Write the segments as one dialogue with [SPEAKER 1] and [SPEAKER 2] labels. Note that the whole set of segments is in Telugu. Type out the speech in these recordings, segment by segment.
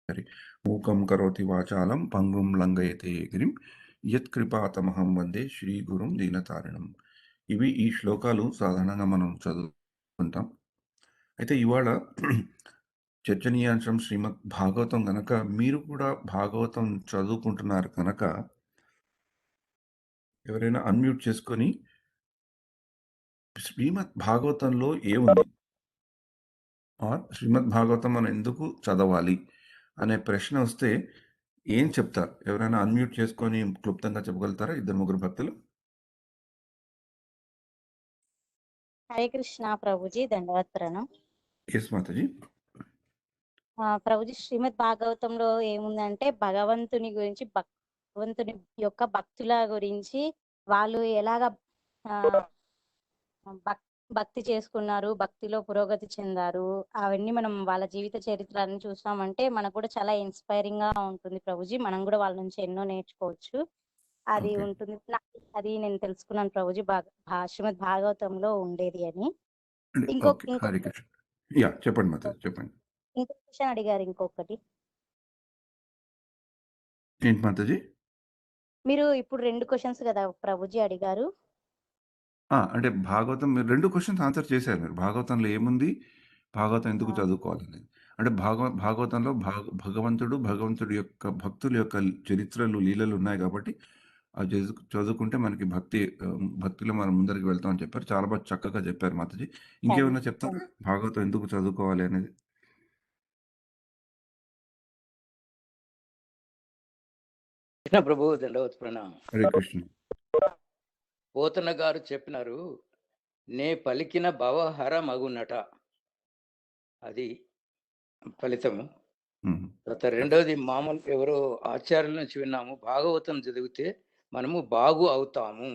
[SPEAKER 1] హరి. మూకం కరోతి వాచాలం పంగుం లంఘయతే గిరిం యత్కృపాతమహం వందే శ్రీ గురుం దీనతారిణం. ఈ శ్లోకాలు సాధారణంగా మనం చదువుకుంటాం. అయితే ఇవాళ చర్చనీయాంశం శ్రీమద్ భాగవతం గనక మీరు కూడా భాగవతం చదువుకుంటున్నారు కనుక ఎవరైనా అన్మ్యూట్ చేసుకొని శ్రీమద్ భాగవతంలో ఏముంది ఆర్ శ్రీమద్ భాగవతం మనం ఎందుకు చదవాలి అనే ప్రశ్న వస్తే ఏం చెప్తారు? ఎవరైనా అన్మ్యూట్ చేసుకొని క్లుప్తంగా చెప్పగలుగుతారా? ఇద్దరు ముగ్గురు భక్తులు.
[SPEAKER 2] హరే కృష్ణ ప్రభుజీ, దండవత్ ప్రణాం.
[SPEAKER 1] ఎస్ మాతాజీ.
[SPEAKER 2] ప్రభుజీ, శ్రీమద్ భాగవతంలో ఏముందంటే భగవంతుని గురించి, భగవంతుని యొక్క భక్తుల గురించి, వాళ్ళు ఎలాగ ఆ, భక్తి చేసుకున్నారు, భక్తిలో పురోగతి చెందారు, అవన్నీ మనం వాళ్ళ జీవిత చరిత్రని చూసామంటే మనకు కూడా చాలా ఇన్స్పైరింగ్ గా ఉంటుంది ప్రభుజీ. మనం కూడా వాళ్ళ నుంచి ఎన్నో నేర్చుకోవచ్చు. అది
[SPEAKER 1] ఓకే.
[SPEAKER 2] ఉంటుంది. అది నేను తెలుసుకున్నాను ప్రభుజీ, శ్రీమద్ భాగవతంలో ఉండేది అని.
[SPEAKER 1] ఓకే. హరే కృష్ణ. యా, చెప్పండి మాతాజీ, చెప్పండి.
[SPEAKER 2] ఇంకో క్వశ్చన్ అడిగారు, ఇంకొకటి.
[SPEAKER 1] ఏంటి మాతాజీ?
[SPEAKER 2] మీరు ఇప్పుడు 2 క్వశ్చన్స్ కదా ప్రభుజీ అడిగారు.
[SPEAKER 1] అంటే భాగవతం మీరు 2 క్వెషన్స్ ఆన్సర్ చేశారు మీరు. భాగవతంలో ఏముంది? భాగవతం ఎందుకు
[SPEAKER 2] ఆ,
[SPEAKER 1] చదువుకోవాలనేది. అంటే భాగవతంలో భగవంతుడి యొక్క భక్తుల యొక్క చరిత్రలు, లీలలు ఉన్నాయి కాబట్టి అవి చదువుకుంటే మనకి భక్తిలో మనం ముందరికి వెళ్తాం అని చెప్పారు. చాలా బాగా చక్కగా చెప్పారు మాతాజీ.
[SPEAKER 2] థ్యాంక్
[SPEAKER 1] ఇంకేమైనా చెప్తారా? భాగవతం ఎందుకు చదువుకోవాలి అనేది?
[SPEAKER 3] కృష్ణ ప్రభు, దండవత్ ప్రణామం.
[SPEAKER 1] హరే కృష్ణ.
[SPEAKER 3] పోతన గారు చెప్పినారు, నే పలికిన భవహర మగునట. అది ఫలితము. తర్వాత రెండోది, మామూలు ఎవరో ఆచార్యుల నుంచి విన్నాము, భాగవతం చదివితే మనము బాగు అవుతాము.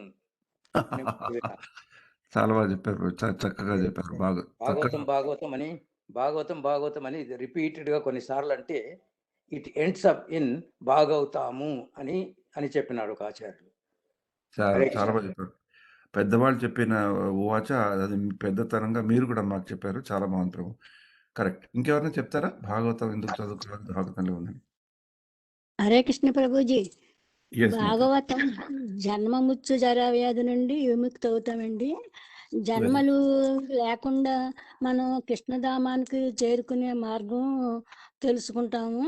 [SPEAKER 1] చాలా బాగా చెప్పారు. చక్కగా చెప్పారు. బాగా
[SPEAKER 3] భాగవతం అని రిపీటెడ్ గా కొన్నిసార్లు అంటే ఇట్ ఎండ్స్ అప్ ఇన్ బాగవుతాము అని అని చెప్పినాడు ఒక ఆచార్యులు.
[SPEAKER 1] చాలా బాగా చెప్పారు. పెద్దవాళ్ళు చెప్పిన వాచ అది పెద్దతనంగా మీరు కూడా మాకు చెప్పారు. చాలా బాగుంది ప్రభు. కరెక్ట్. ఇంకెవరైనా చెప్తారా? భాగవతం ఎందుకు చదువుకోవాలి? భాగవతంలో ఉందని.
[SPEAKER 4] హరే కృష్ణ ప్రభుజీ,
[SPEAKER 1] Yes, మాతాజీ.
[SPEAKER 4] భాగవతం జన్మముచ్చు జరావ్యాధి నుండి విముక్తి అవుతామండి. జన్మలు లేకుండా మనం కృష్ణధామానికి చేరుకునే మార్గం తెలుసుకుంటాము.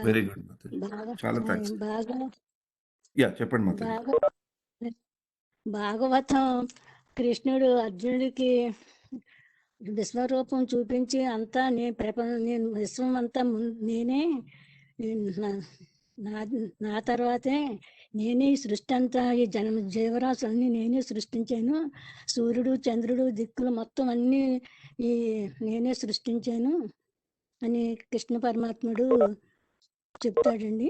[SPEAKER 1] Very good Mataji. చాలా థాంక్స్. యా, చెప్పండి మాతాజీ.
[SPEAKER 4] భాగవతం కృష్ణుడు అర్జునుడికి విశ్వరూపం చూపించి అంతా నేను విశ్వం అంతా నేనే, నా తర్వాతే నేనే ఈ సృష్టి అంతా, ఈ జీవరాశులన్నీ నేనే సృష్టించాను. సూర్యుడు, చంద్రుడు, దిక్కులు మొత్తం అన్ని ఈ నేనే సృష్టించాను అని కృష్ణ పరమాత్ముడు చెప్తాడండి.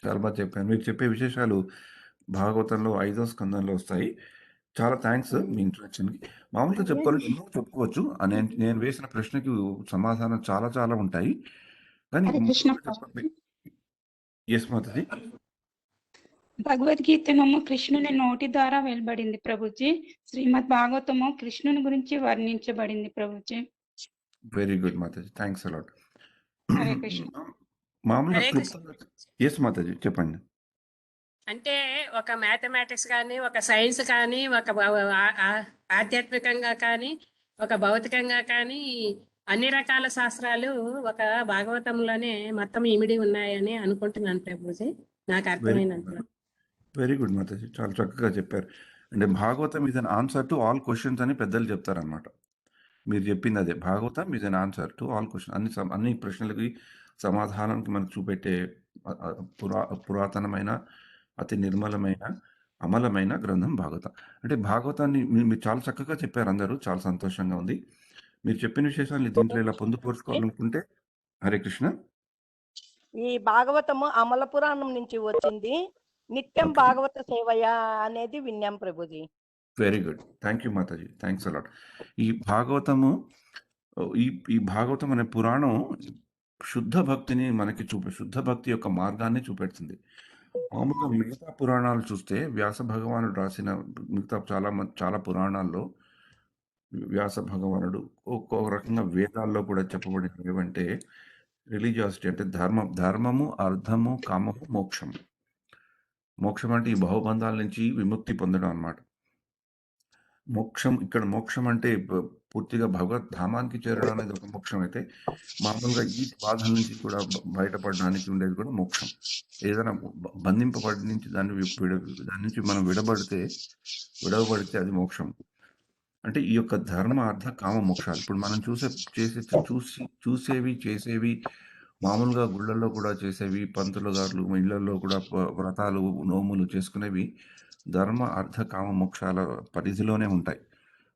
[SPEAKER 1] చాలా బాగా చెప్పారు. మీరు చెప్పే విశేషాలు భాగవతంలో 5వ స్కందంలో వస్తాయి. చాలా థాంక్స్ మీ ఇంట్రడక్షన్‌కి. మామూలుగా చెప్పుకోవాలంటే ఎన్నో చెప్పుకోవచ్చు. నేను వేసిన ప్రశ్నకి సమాధానం చాలా చాలా ఉంటాయి. కానీ యెస్ మాతాజీ.
[SPEAKER 5] భగవద్గీతను కృష్ణుని నోటి ద్వారా వెలువడింది ప్రభుజీ. శ్రీమద్ భాగవతము కృష్ణుని గురించి వర్ణించబడింది Prabhuji.
[SPEAKER 1] Very good Mataji. Thanks a lot.
[SPEAKER 5] Hare Krishna.
[SPEAKER 1] మామూలుగా యెస్ మాతాజీ, చెప్పండి.
[SPEAKER 6] అంటే ఒక మ్యాథమెటిక్స్ కానీ, ఒక సైన్స్ కానీ, ఒక ఆధ్యాత్మికంగా కానీ, ఒక భౌతికంగా కానీ, అన్ని రకాల శాస్త్రాలు ఒక భాగవతంలోనే మొత్తం ఇమిడి ఉన్నాయని అనుకుంటున్నాను ప్రభుజీ, నాకు అర్థమైనంత.
[SPEAKER 1] Very good Mataji. చాలా చక్కగా చెప్పారు. అంటే Bhagavatam is an answer to all questions అని పెద్దలు చెప్తారనమాట. మీరు చెప్పింది అదే. Bhagavatam is an answer to all question. అన్ని ప్రశ్నలకి సమాధానానికి మనకు చూపెట్టే పురాతనమైన, అతి నిర్మలమైన, అమలమైన గ్రంథం భాగవతం. అంటే భాగవతాన్ని మీరు చాలా చక్కగా చెప్పారు అందరూ. చాలా సంతోషంగా ఉంది. మీరు చెప్పిన విశేషాలు దీంట్లో ఇలా పొందుపరుచుకోవాలనుకుంటే హరే కృష్ణ.
[SPEAKER 7] ఈ భాగవతము అమల పురాణం నుంచి వచ్చింది. నిత్యం భాగవత సేవయ అనేది విన్నాం Prabhuji.
[SPEAKER 1] Very good. Thank you Mataji. Thanks a lot. ఈ భాగవతము ఈ భాగవతం అనే పురాణం శుద్ధ భక్తిని మనకి శుద్ధ భక్తి యొక్క మార్గాన్ని చూపెడుతుంది. మామూలుగా మిగతా పురాణాలు చూస్తే వ్యాస భగవానుడు రాసిన మిగతా చాలా పురాణాల్లో వ్యాస భగవానుడు ఒక్కో రకంగా వేదాల్లో కూడా చెప్పబడినవి ఏవంటే రిలీజియాసిటీ అంటే ధర్మము, అర్థము, కామము, మోక్షము. మోక్షం అంటే ఈ భవబంధాల నుంచి విముక్తి పొందడం అన్నమాట. ఇక్కడ మోక్షం అంటే పూర్తిగా భగవత్ ధామానికి చేరడం అనేది ఒక మోక్షం అయితే, మామూలుగా ఈ బాధల నుంచి కూడా బయటపడడానికి ఉండేది కూడా మోక్షం. ఏదైనా బంధింపబడి నుంచి దాని నుంచి మనం విడవబడితే అది మోక్షం. అంటే ఈ యొక్క ధర్మ, అర్థ, కామ మోక్షాలు. ఇప్పుడు మనం చేసేవి మామూలుగా గుళ్ళల్లో కూడా చేసేవి, పంతులు గారులు ఇళ్లలో కూడా వ్రతాలు, నోములు చేసుకునేవి ధర్మ, అర్థ, కామ మోక్షాల పరిధిలోనే ఉంటాయి.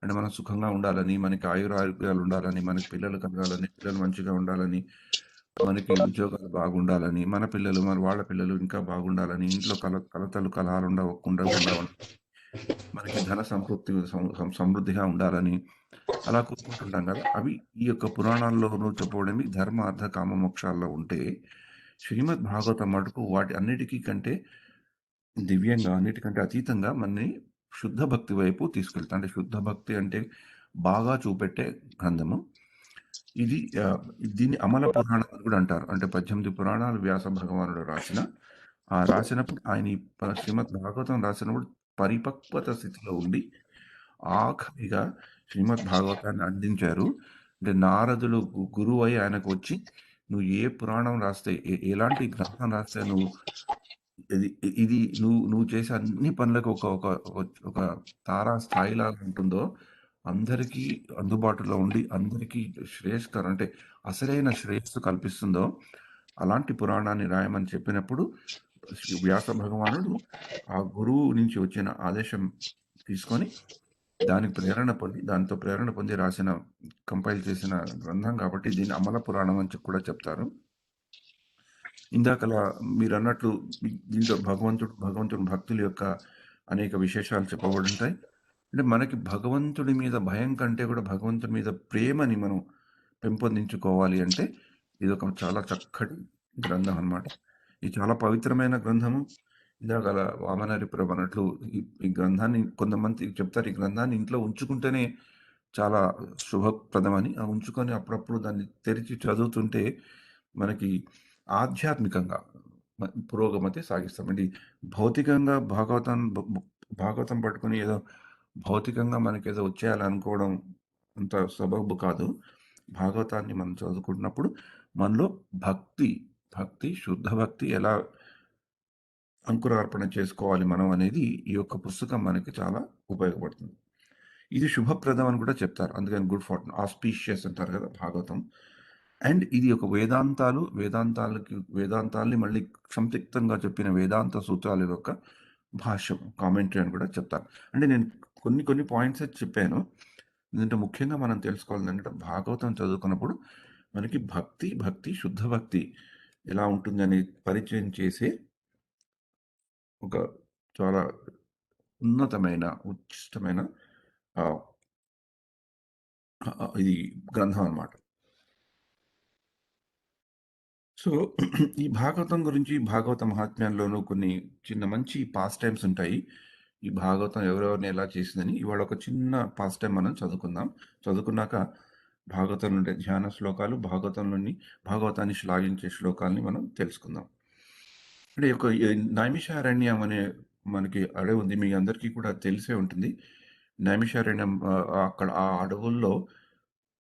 [SPEAKER 1] అంటే మనం సుఖంగా ఉండాలని, మనకి ఆయురారోగ్యాలు ఉండాలని, మనకి పిల్లలు కలగాలని, పిల్లలు మంచిగా ఉండాలని, మనకి ఉద్యోగాలు బాగుండాలని, మన పిల్లలు వాళ్ళ పిల్లలు ఇంకా బాగుండాలని, ఇంట్లో కలతలు కలహాలు ఉండకుండా మనకి ధన సమృద్ధిగా ఉండాలని అలా కోరుకుంటుంటాం కదా. అవి ఈ యొక్క పురాణాల్లోనూ చెప్పబడినవి ధర్మ, అర్థ, కామ మోక్షాల్లో ఉంటే, శ్రీమద్ భాగవతం మటుకు వాటి అన్నిటికీ కంటే దివ్యంగా, అన్నిటికంటే అతీతంగా మనని శుద్ధ భక్తి వైపు తీసుకెళ్తా. అంటే శుద్ధ భక్తి అంటే బాగా చూపెట్టే గ్రంథము ఇది. దీన్ని అమల పురాణం అని కూడా అంటారు. అంటే 18 పురాణాలు వ్యాస భగవానుడు రాసినప్పుడు ఆయన ఈ శ్రీమద్ భాగవతం రాసినప్పుడు పరిపక్వత స్థితిలో ఉండి ఆఖరిగా శ్రీమద్ భాగవతాన్ని అందించారు. అంటే నారదులు గురువు అయి ఆయనకు వచ్చి, నువ్వు ఏ పురాణం రాస్తే, ఎలాంటి గ్రంథం రాస్తే ఇది నువ్వు చేసే అన్ని పనులకు ఒక తారా స్థాయిలాగా ఉంటుందో, అందరికీ అందుబాటులో ఉండి అందరికీ శ్రేయస్కరం అంటే అసలైన శ్రేయస్సు కల్పిస్తుందో అలాంటి పురాణాన్ని రాయమని చెప్పినప్పుడు వ్యాస భగవానుడు ఆ గురువు నుంచి వచ్చిన ఆదేశం తీసుకొని దాంతో ప్రేరణ పొంది కంపైల్ చేసిన గ్రంథం కాబట్టి దీన్ని అమల పురాణం అని కూడా చెప్తారు. ఇందాకలా మీరు అన్నట్లు దీంట్లో భగవంతుడు భక్తుల యొక్క అనేక విశేషాలు చెప్పబడి ఉంటాయి. అంటే మనకి భగవంతుడి మీద భయం కంటే కూడా భగవంతుడి మీద ప్రేమని మనం పెంపొందించుకోవాలి అంటే ఇది ఒక చాలా చక్కటి గ్రంథం అన్నమాట. ఇది చాలా పవిత్రమైన గ్రంథము. ఇందాక వామనరిపురం అన్నట్లు ఈ గ్రంథాన్ని కొంతమంది చెప్తారు, ఈ గ్రంథాన్ని ఇంట్లో ఉంచుకుంటేనే చాలా శుభప్రదమని. ఉంచుకొని అప్పుడప్పుడు దాన్ని తెరిచి చదువుతుంటే మనకి ఆధ్యాత్మికంగా పురోగమతి సాగిస్తామండి. భౌతికంగా భాగవతం పట్టుకుని ఏదో భౌతికంగా మనకేదో వచ్చేయాలనుకోవడం అంత సబబు కాదు. భాగవతాన్ని మనం చదువుకుంటున్నప్పుడు మనలో భక్తి శుద్ధ భక్తి ఎలా అంకురార్పణ చేసుకోవాలి మనం అనేది ఈ యొక్క పుస్తకం మనకి చాలా ఉపయోగపడుతుంది. ఇది శుభప్రదం అని కూడా చెప్తారు. అందుకని గుడ్ ఫార్టూన్, ఆస్పీషియస్ అంటారు కదా భాగవతం. అండ్ ఇది ఒక వేదాంతాల్ని మళ్ళీ సంక్షిప్తంగా చెప్పిన వేదాంత సూత్రాల యొక్క భాష్యం, కామెంటరీ అని కూడా చెప్తారు. అంటే నేను కొన్ని పాయింట్స్ చెప్పాను. ఎందుకంటే ముఖ్యంగా మనం తెలుసుకోవాలి అంటే భాగవతం చదువుకున్నప్పుడు మనకి భక్తి శుద్ధ భక్తి ఎలా ఉంటుందని పరిచయం చేసే ఒక చాలా ఉన్నతమైన ఉచిష్టమైన ఇది గ్రంథం అన్నమాట. సో ఈ భాగవతం గురించి, భాగవత మహాత్మ్యంలోనూ కొన్ని మంచి పాస్ టైమ్స్ ఉంటాయి. ఈ భాగవతం ఎవరెవరిని ఎలా చేసిందని ఇవాళ ఒక చిన్న పాస్ టైం మనం చదువుకున్నాక భాగవతం నుండి ధ్యాన శ్లోకాలు, భాగవతాన్ని శ్లాఘించే శ్లోకాలని మనం తెలుసుకుందాం. అంటే ఒక నైమిషారణ్యం అనే మనకి అడవి ఉంది, మీ అందరికీ కూడా తెలిసే ఉంటుంది. నైమిషారణ్యం అక్కడ ఆ అడవుల్లో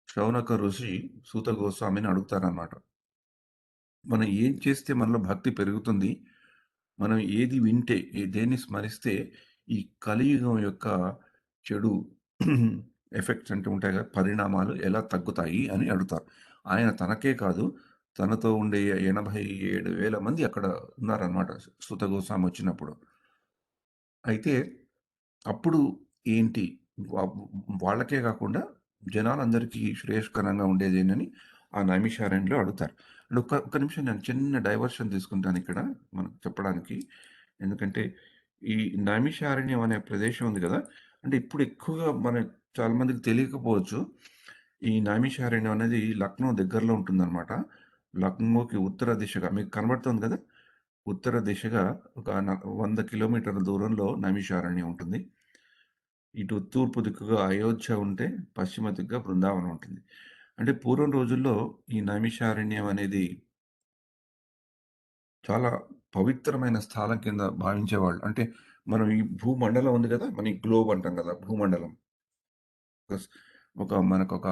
[SPEAKER 1] శౌనక ఋషి సూత గోస్వామిని అడుగుతారన్నమాట. మనం ఏం చేస్తే మనలో భక్తి పెరుగుతుంది, మనం ఏది వింటే దేన్ని స్మరిస్తే ఈ కలియుగం యొక్క చెడు ఎఫెక్ట్స్ అంటూ ఉంటాయి కదా, పరిణామాలు ఎలా తగ్గుతాయి అని అడుగుతారు. ఆయన తనకే కాదు, తనతో ఉండే 87,000 మంది అక్కడ ఉన్నారన్నమాట సూత గోస్వామి వచ్చినప్పుడు. అయితే అప్పుడు ఏంటి, వాళ్ళకే కాకుండా జనాలందరికీ శ్రేయస్కరంగా ఉండేదేనని ఆ నైమిషారణ్యంలో అడుగుతారు. ఒక్క నిమిషం నేను చిన్న డైవర్షన్ తీసుకుంటాను ఇక్కడ మనకు చెప్పడానికి. ఎందుకంటే ఈ నైమిషారణ్యం అనే ప్రదేశం ఉంది కదా, అంటే ఇప్పుడు ఎక్కువగా చాలా మందికి తెలియకపోవచ్చు. ఈ నైమిషారణ్యం అనేది లక్నో దగ్గరలో ఉంటుందన్నమాట. లక్నోకి ఉత్తర దిశగా మీకు కనబడుతుంది కదా, ఉత్తర దిశగా ఒక 100 కిలోమీటర్ల దూరంలో నైమిషారణ్యం ఉంటుంది. ఇటు తూర్పు దిక్కుగా అయోధ్య ఉంటే, పశ్చిమ దిక్కుగా బృందావనం ఉంటుంది. అంటే పూర్వం రోజుల్లో ఈ నైమిషారణ్యం అనేది చాలా పవిత్రమైన స్థలం కింద భావించేవాళ్ళు. అంటే మనం ఈ భూమండలం ఉంది గదా! మన ఈ గ్లోబ్ అంటాం గదా! భూమండలం. ఒక స్ ఒక మనకొక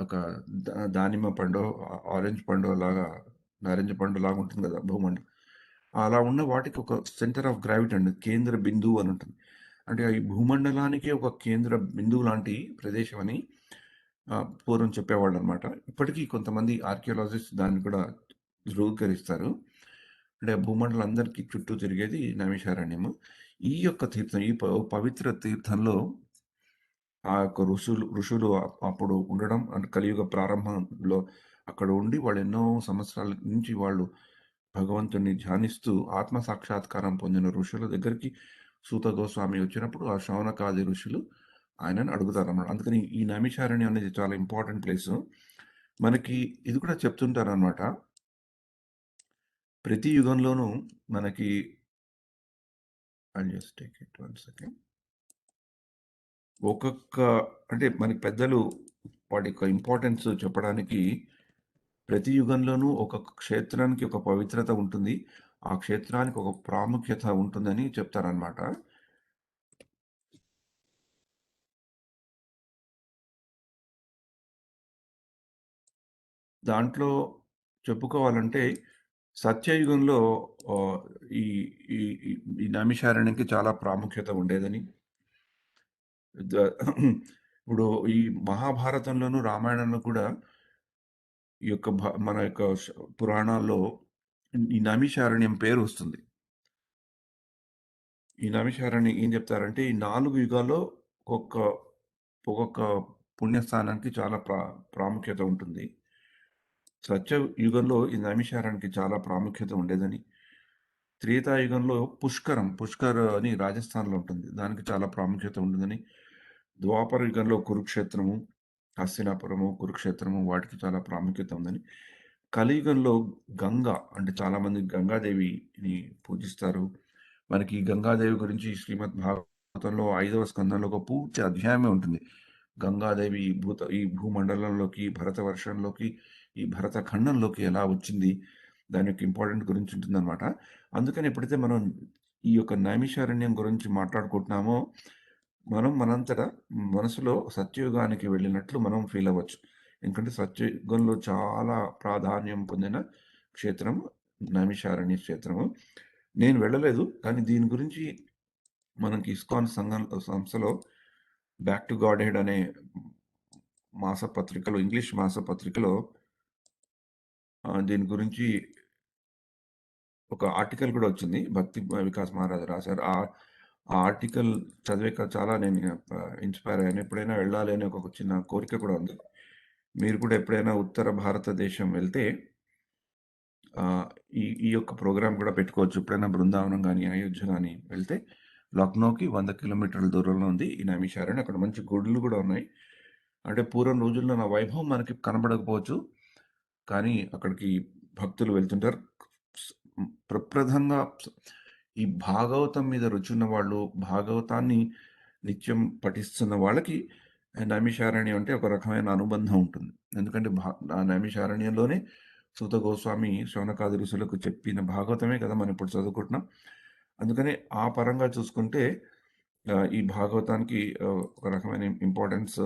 [SPEAKER 1] ఒక దానిమ్మ పండో, ఆరెంజ్ పండో లాగా, నారింజ పండులాగా ఉంటుంది గదా! భూమండలం. అలా ఉన్న వాటికి ఒక సెంటర్ ఆఫ్ గ్రావిటీ అండి. కేంద్ర బిందువు అని ఉంటుంది. అంటే ఈ భూమండలానికి ఒక కేంద్ర బిందువు లాంటి ప్రదేశం అని పూర్వం చెప్పేవాళ్ళనమాట. ఇప్పటికీ కొంతమంది ఆర్కియాలజిస్ట్ దాన్ని కూడా ధృవీకరిస్తారు. అంటే భూమండలం అందరికీ చుట్టూ తిరిగేది నైమిషారణ్యము. ఈ యొక్క తీర్థం ఈ పవిత్ర తీర్థంలో ఆ యొక్క ఋషులు అప్పుడు ఉండడం అంటే కలియుగ ప్రారంభంలో అక్కడ ఉండి వాళ్ళు ఎన్నో సంవత్సరాల నుంచి వాళ్ళు భగవంతుడిని ధ్యానిస్తూ ఆత్మ సాక్షాత్కారం పొందిన ఋషుల దగ్గరికి సూత గోస్వామి వచ్చినప్పుడు ఆ శౌనకాది ఋషులు ఆయనను అడుగుతారన్నమాట. అందుకని ఈ నైమిషారణ్యం అనేది చాలా ఇంపార్టెంట్ ప్లేస్. మనకి ఇది కూడా చెప్తుంటారనమాట. ప్రతి యుగంలోనూ మనకి జస్ట్ టేక్ ఇట్ 1 సెకండ్. ఒక్కొక్క అంటే మనకి పెద్దలు వాటి యొక్క ఇంపార్టెన్స్ చెప్పడానికి ప్రతి యుగంలోనూ ఒక్కొక్క క్షేత్రానికి ఒక పవిత్రత ఉంటుంది. ఆ క్షేత్రానికి ఒక ప్రాముఖ్యత ఉంటుందని చెప్తారనమాట. దాంట్లో చెప్పుకోవాలంటే సత్యయుగంలో ఈ ఈ ఈ ఈ నైమిషారణ్యంకి చాలా ప్రాముఖ్యత ఉండేదని. ఇప్పుడు ఈ మహాభారతంలోను, రామాయణంలో కూడా ఈ యొక్క మన యొక్క పురాణాల్లో ఈ నైమిషారణ్యం పేరు వస్తుంది. ఈ నైమిషారణ్యం ఏం చెప్తారంటే ఈ 4 యుగాల్లో ఒక్కొక్క పుణ్యస్థానానికి చాలా ప్రాముఖ్యత ఉంటుంది. సత్యయుగంలో ఈ నైమిషారణ్యానికి చాలా ప్రాముఖ్యత ఉండేదని. త్రేతాయుగంలో పుష్కర్ అని రాజస్థాన్‌లో ఉంటుంది. దానికి చాలా ప్రాముఖ్యత ఉంటుందని. ద్వాపర యుగంలో కురుక్షేత్రము, హస్తినాపురము, కురుక్షేత్రము వాటికి చాలా ప్రాముఖ్యత ఉందని. కలియుగంలో అంటే చాలామంది గంగాదేవిని పూజిస్తారు. మనకి ఈ గంగాదేవి గురించి శ్రీమద్ భాగవతంలో 5వ స్కందంలో ఒక పూర్తి అధ్యాయమే ఉంటుంది. గంగాదేవి ఈ భూమండలంలోకి, భరతవర్షంలోకి, ఈ భరత ఖండంలోకి ఎలా వచ్చింది? దాని యొక్క ఇంపార్టెంట్ గురించి ఉంటుందనమాట. అందుకని ఎప్పుడైతే మనం ఈ యొక్క నైమిషారణ్యం గురించి మాట్లాడుకుంటున్నామో, మనంతట మనసులో సత్యయుగానికి వెళ్ళినట్లు మనం ఫీల్ అవ్వచ్చు. ఎందుకంటే సత్యయుగంలో చాలా ప్రాధాన్యం పొందిన క్షేత్రం నైమిషారణ్య క్షేత్రము. నేను వెళ్ళలేదు. కానీ దీని గురించి మనకి ఇస్కాన్ సంస్థలో 'బ్యాక్ టు గాడ్‌హెడ్' అనే మాసపత్రికలో, ఇంగ్లీష్ మాసపత్రికలో దీని గురించి ఒక ఆర్టికల్ కూడా వచ్చింది. భక్తి వికాస్ మహారాజ్ రాశారు. ఆ ఆర్టికల్ చదివాక చాలా నేను ఇన్‌స్పైర్ అయ్యాను. ఎప్పుడైనా వెళ్ళాలి అనే ఒక చిన్న కోరిక కూడా ఉంది. మీరు కూడా ఎప్పుడైనా ఉత్తర భారతదేశం వెళ్తే ఈ యొక్క ప్రోగ్రామ్ కూడా పెట్టుకోవచ్చు. ఎప్పుడైనా బృందావనం గాని, అయోధ్య గాని వెళ్తే లక్నోకి 100 కిలోమీటర్ల దూరంలో ఉంది ఈ నైమిషారణ్యం. అక్కడ మంచి గుడులు కూడా ఉన్నాయి. అంటే పూర్వం రోజుల్లో నా వైభవం మనకి కనపడకపోవచ్చు. కానీ అక్కడికి భక్తులు వెళ్తుంటారు. ప్రప్రథంగా ఈ భాగవతం మీద రుచున్న వాళ్ళు, భాగవతాన్ని నిత్యం పఠిస్తున్న వాళ్ళకి నైమిషారణ్యం అంటే ఒక రకమైన అనుబంధం ఉంటుంది. ఎందుకంటే ఆ నైమిషారణ్యంలోనే సూత గోస్వామి శౌనకాది ఋషులకు చెప్పిన భాగవతమే కదా మనం ఇప్పుడు చదువుకుంటున్నాం. అందుకని ఆ పరంగా చూసుకుంటే ఈ భాగవతానికి ఒక రకమైన ఇంపార్టెన్స్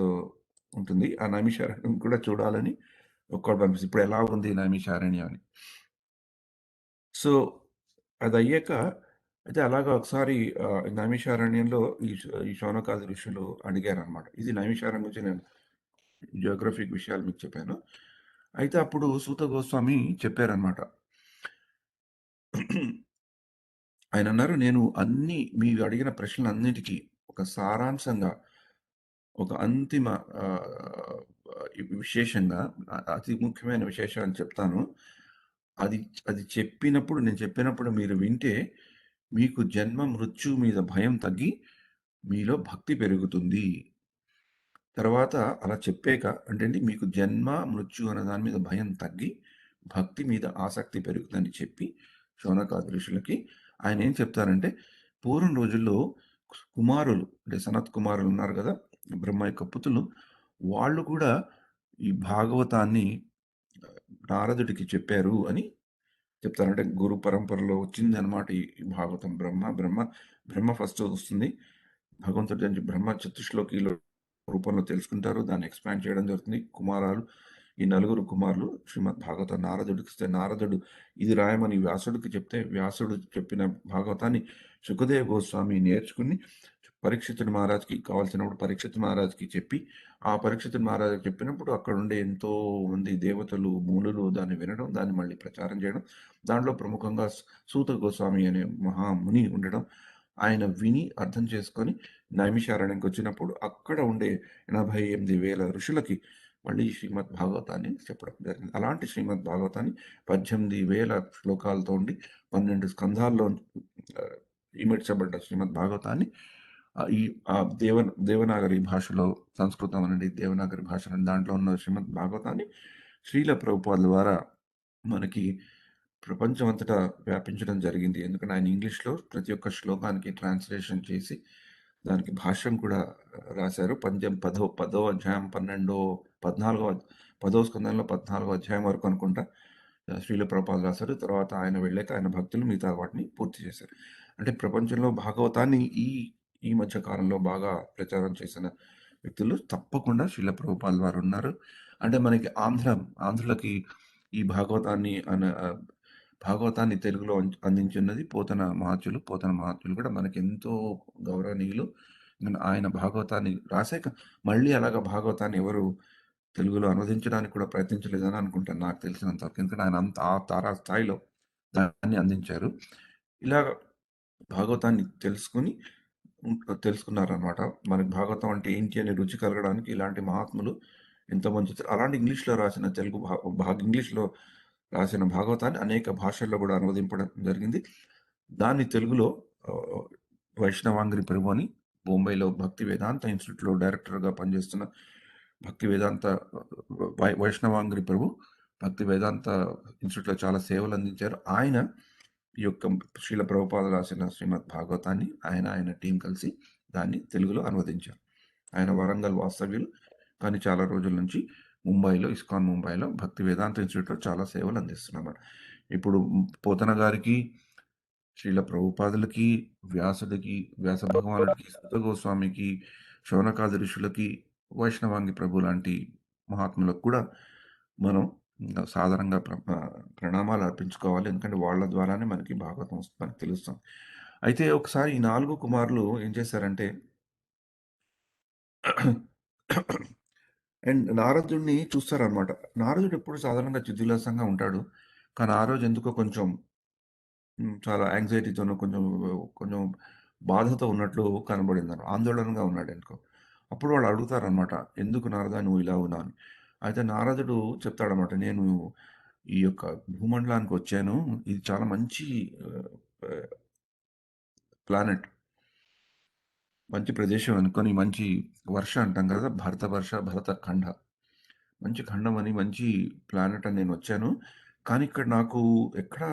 [SPEAKER 1] ఉంటుంది. ఆ నైమిషారణ్యం కూడా చూడాలని ఒక్కడు పంపిస్తుంది. ఇప్పుడు ఎలా ఉంది నైమిషారణ్యం అని. సో అదయ్యాక అయితే అలాగా ఒకసారి నైమిషారణ్యంలో ఈ శౌనకాది ఋషులు అడిగారనమాట. ఇది నైమిషారణ్యం గురించి నేను జియోగ్రఫిక్ విషయాలు మీకు చెప్పాను. అయితే అప్పుడు సూత గోస్వామి చెప్పారనమాట. ఆయన అన్నారు, నేను మీరు అడిగిన ప్రశ్నలన్నిటికీ ఒక సారాంశంగా, ఒక అంతిమ విశేషంగా, అతి ముఖ్యమైన విశేషాన్ని చెప్తాను. అది నేను చెప్పినప్పుడు మీరు వింటే మీకు జన్మ మృత్యు మీద భయం తగ్గి మీలో భక్తి పెరుగుతుంది. తర్వాత అలా చెప్పాక అంటే మీకు జన్మ మృత్యు అనే దాని మీద భయం తగ్గి భక్తి మీద ఆసక్తి పెరుగుతుందని చెప్పి శౌనకాది ఋషులకి ఆయన ఏం చెప్తారంటే పూర్వం రోజుల్లో కుమారులు అంటే సనత్ కుమారులు ఉన్నారు కదా, బ్రహ్మ యొక్క పుత్రులు, వాళ్ళు కూడా ఈ భాగవతాన్ని నారదుడికి చెప్పారు అని చెప్తారు. అంటే గురు పరంపరలో వచ్చింది అనమాట ఈ భాగవతం. బ్రహ్మ ఫస్ట్ వస్తుంది. భగవంతుడి నుంచి బ్రహ్మ చతుశ్లోకిలో రూపంలో తెలుసుకుంటారు. దాన్ని ఎక్స్పాండ్ చేయడం జరుగుతుంది. ఈ నలుగురు కుమారులు శ్రీమద్ భాగవతం నారదుడికి ఇస్తే, నారదుడు ఇది రాయమని వ్యాసుడికి చెప్తే, వ్యాసుడు చెప్పిన భాగవతాన్ని సుఖదేవ్ గోస్వామి నేర్చుకుని పరీక్షితుడి మహారాజ్కి కావాల్సినప్పుడు పరీక్షిత్ మహారాజ్కి చెప్పి, ఆ పరీక్షితుడి మహారాజు చెప్పినప్పుడు అక్కడ ఉండే ఎంతో మంది దేవతలు, మునులు దాన్ని వినడం, దాన్ని మళ్ళీ ప్రచారం చేయడం. దాంట్లో ప్రముఖంగా సూత గోస్వామి అనే మహాముని ఉండడం, ఆయన విని అర్థం చేసుకొని నైమిషారణ్యంకి వచ్చినప్పుడు అక్కడ ఉండే 88,000 ఋషులకి మళ్ళీ శ్రీమద్ భాగవతాన్ని చెప్పడం జరిగింది. అలాంటి శ్రీమద్ భాగవతాన్ని 18,000 శ్లోకాలతో ఉండి 12 స్కంధాల్లో ఇమిడ్చబడ్డ శ్రీమద్ భాగవతాన్ని ఈ దేవనాగరి భాషలో, సంస్కృతం అనేది దేవనాగరి భాష అనే దాంట్లో ఉన్న శ్రీమద్ భాగవతాన్ని శ్రీల ప్రభుపాదుల ద్వారా మనకి ప్రపంచం అంతటా వ్యాపించడం జరిగింది. ఎందుకంటే ఆయన ఇంగ్లీష్లో ప్రతి ఒక్క శ్లోకానికి ట్రాన్స్లేషన్ చేసి దానికి భాష్యం కూడా రాశారు. 10వ అధ్యాయం 10వ స్కందంలో 14వ అధ్యాయం వరకు అనుకుంటా శ్రీల ప్రభుపాదులు రాశారు. తర్వాత ఆయన వెళ్ళాక ఆయన భక్తులు మిగతా వాటిని పూర్తి చేశారు. అంటే ప్రపంచంలో భాగవతాన్ని ఈ మధ్య కాలంలో బాగా ప్రచారం చేసిన వ్యక్తులు తప్పకుండా శ్రీల ప్రభుపాదుల వారు ఉన్నారు. అంటే మనకి ఆంధ్రులకి ఈ భాగవతాన్ని తెలుగులో అందించినది పోతన మహత్యులు కూడా మనకి ఎంతో గౌరవనీయులు. ఆయన భాగవతాన్ని రాసాక మళ్ళీ అలాగా భాగవతాన్ని ఎవరు తెలుగులో అనువదించడానికి కూడా ప్రయత్నించలేదని అనుకుంటాను, నాకు తెలిసినంతవరకు. ఎందుకంటే ఆయన అంత ఆ తారా స్థాయిలో దాన్ని అందించారు. ఇలాగ భాగవతాన్ని తెలుసుకున్నారనమాట. మనకి భాగవతం అంటే ఏంటి అనే రుచి కలగడానికి ఇలాంటి మహాత్ములు ఎంతోమంది. అలాంటి ఇంగ్లీష్లో రాసిన ఇంగ్లీష్లో రాసిన భాగవతాన్ని అనేక భాషల్లో కూడా అనువదింపడం జరిగింది. దాన్ని తెలుగులో వైష్ణవాంగ్రి ప్రభు అని బొంబాయిలో భక్తి వేదాంత ఇన్స్టిట్యూట్లో డైరెక్టర్గా పనిచేస్తున్న వైష్ణవాంగ్రి ప్రభు భక్తి వేదాంత ఇన్స్టిట్యూట్లో చాలా సేవలు అందించారు. ఆయన ఈ యొక్క శ్రీల ప్రభుపాద రాసిన శ్రీమద్ భాగవతాన్ని ఆయన టీం కలిసి దాన్ని తెలుగులో అనువదించారు. ఆయన వరంగల్ వాస్తవ్యులు, కానీ చాలా రోజుల నుంచి ఇస్కాన్ ముంబైలో భక్తి వేదాంత ఇన్స్టిట్యూట్లో చాలా సేవలు అందిస్తున్నారు. ఇప్పుడు పోతన గారికి, శ్రీల ప్రభుపాదులకి, వ్యాసుడికి, వ్యాస భగవానుడికి, సుత గోస్వామికి, శౌనకాది ఋషులకి, వైష్ణవాంగి ప్రభు లాంటి మహాత్ములకు కూడా మనం సాధారణంగా ప్రణామాలు అర్పించుకోవాలి. ఎందుకంటే వాళ్ళ ద్వారానే మనకి భాగవతం మనకు తెలుస్తుంది. అయితే ఒకసారి ఈ 4 కుమారులు ఏం చేశారంటే అండ్ నారదుడిని చూస్తారనమాట. నారదుడు ఎప్పుడు సాధారణంగా చిద్విలాసంగా ఉంటాడు. కానీ ఆ రోజు ఎందుకో కొంచెం చాలా యాంగ్జైటీతోనూ కొంచెం బాధతో ఉన్నట్లు కనబడిందనమాట. ఆందోళనగా ఉన్నాడు ఎందుకో. అప్పుడు వాళ్ళు అడుగుతారనమాట, ఎందుకు నారదా నువ్వు ఇలా ఉన్నావు అని. అయితే నారదుడు చెప్తాడనమాట, నేను ఈ యొక్క భూమండలానికి వచ్చాను. ఇది చాలా మంచి ప్లానెట్, మంచి ప్రదేశం అనుకొని, మంచి వర్ష అంటాం కదా, భరత ఖండ, మంచి ఖండం అని, మంచి ప్లానెట్ అని నేను వచ్చాను. కానీ ఇక్కడ నాకు ఎక్కడ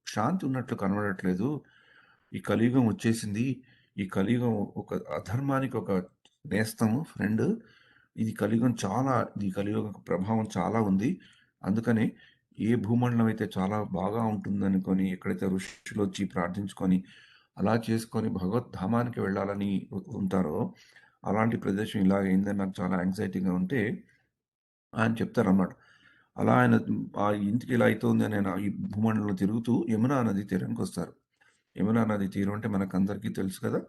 [SPEAKER 1] శాంతి ఉన్నట్లు కనబడట్లేదు. ఈ కలియుగం వచ్చేసింది. ఈ కలియుగం ఒక అధర్మానికి ఒక నేస్తము, ఫ్రెండ్. ఈ కలియుగం ప్రభావం చాలా ఉంది. అందుకని ఏ భూమండలం అయితే చాలా బాగా ఉంటుందనుకొని, ఎక్కడైతే ఋషులు వచ్చి ప్రార్థించుకొని అలా చేసుకొని భగవద్ధామానికి వెళ్ళాలని ఉంటారో, అలాంటి ప్రదేశం ఇలా అయిందని నాకు చాలా యాంగ్జైటీగా ఉంటే ఆయన చెప్తారన్నమాట. అలా ఆయన ఆ ఇంటికి ఇలా అవుతుంది అని ఆయన ఈ భూమండలంలో తిరుగుతూ యమునా నది తీరానికి వస్తారు. యమునా నది తీరం అంటే మనకందరికీ తెలుసు కదా,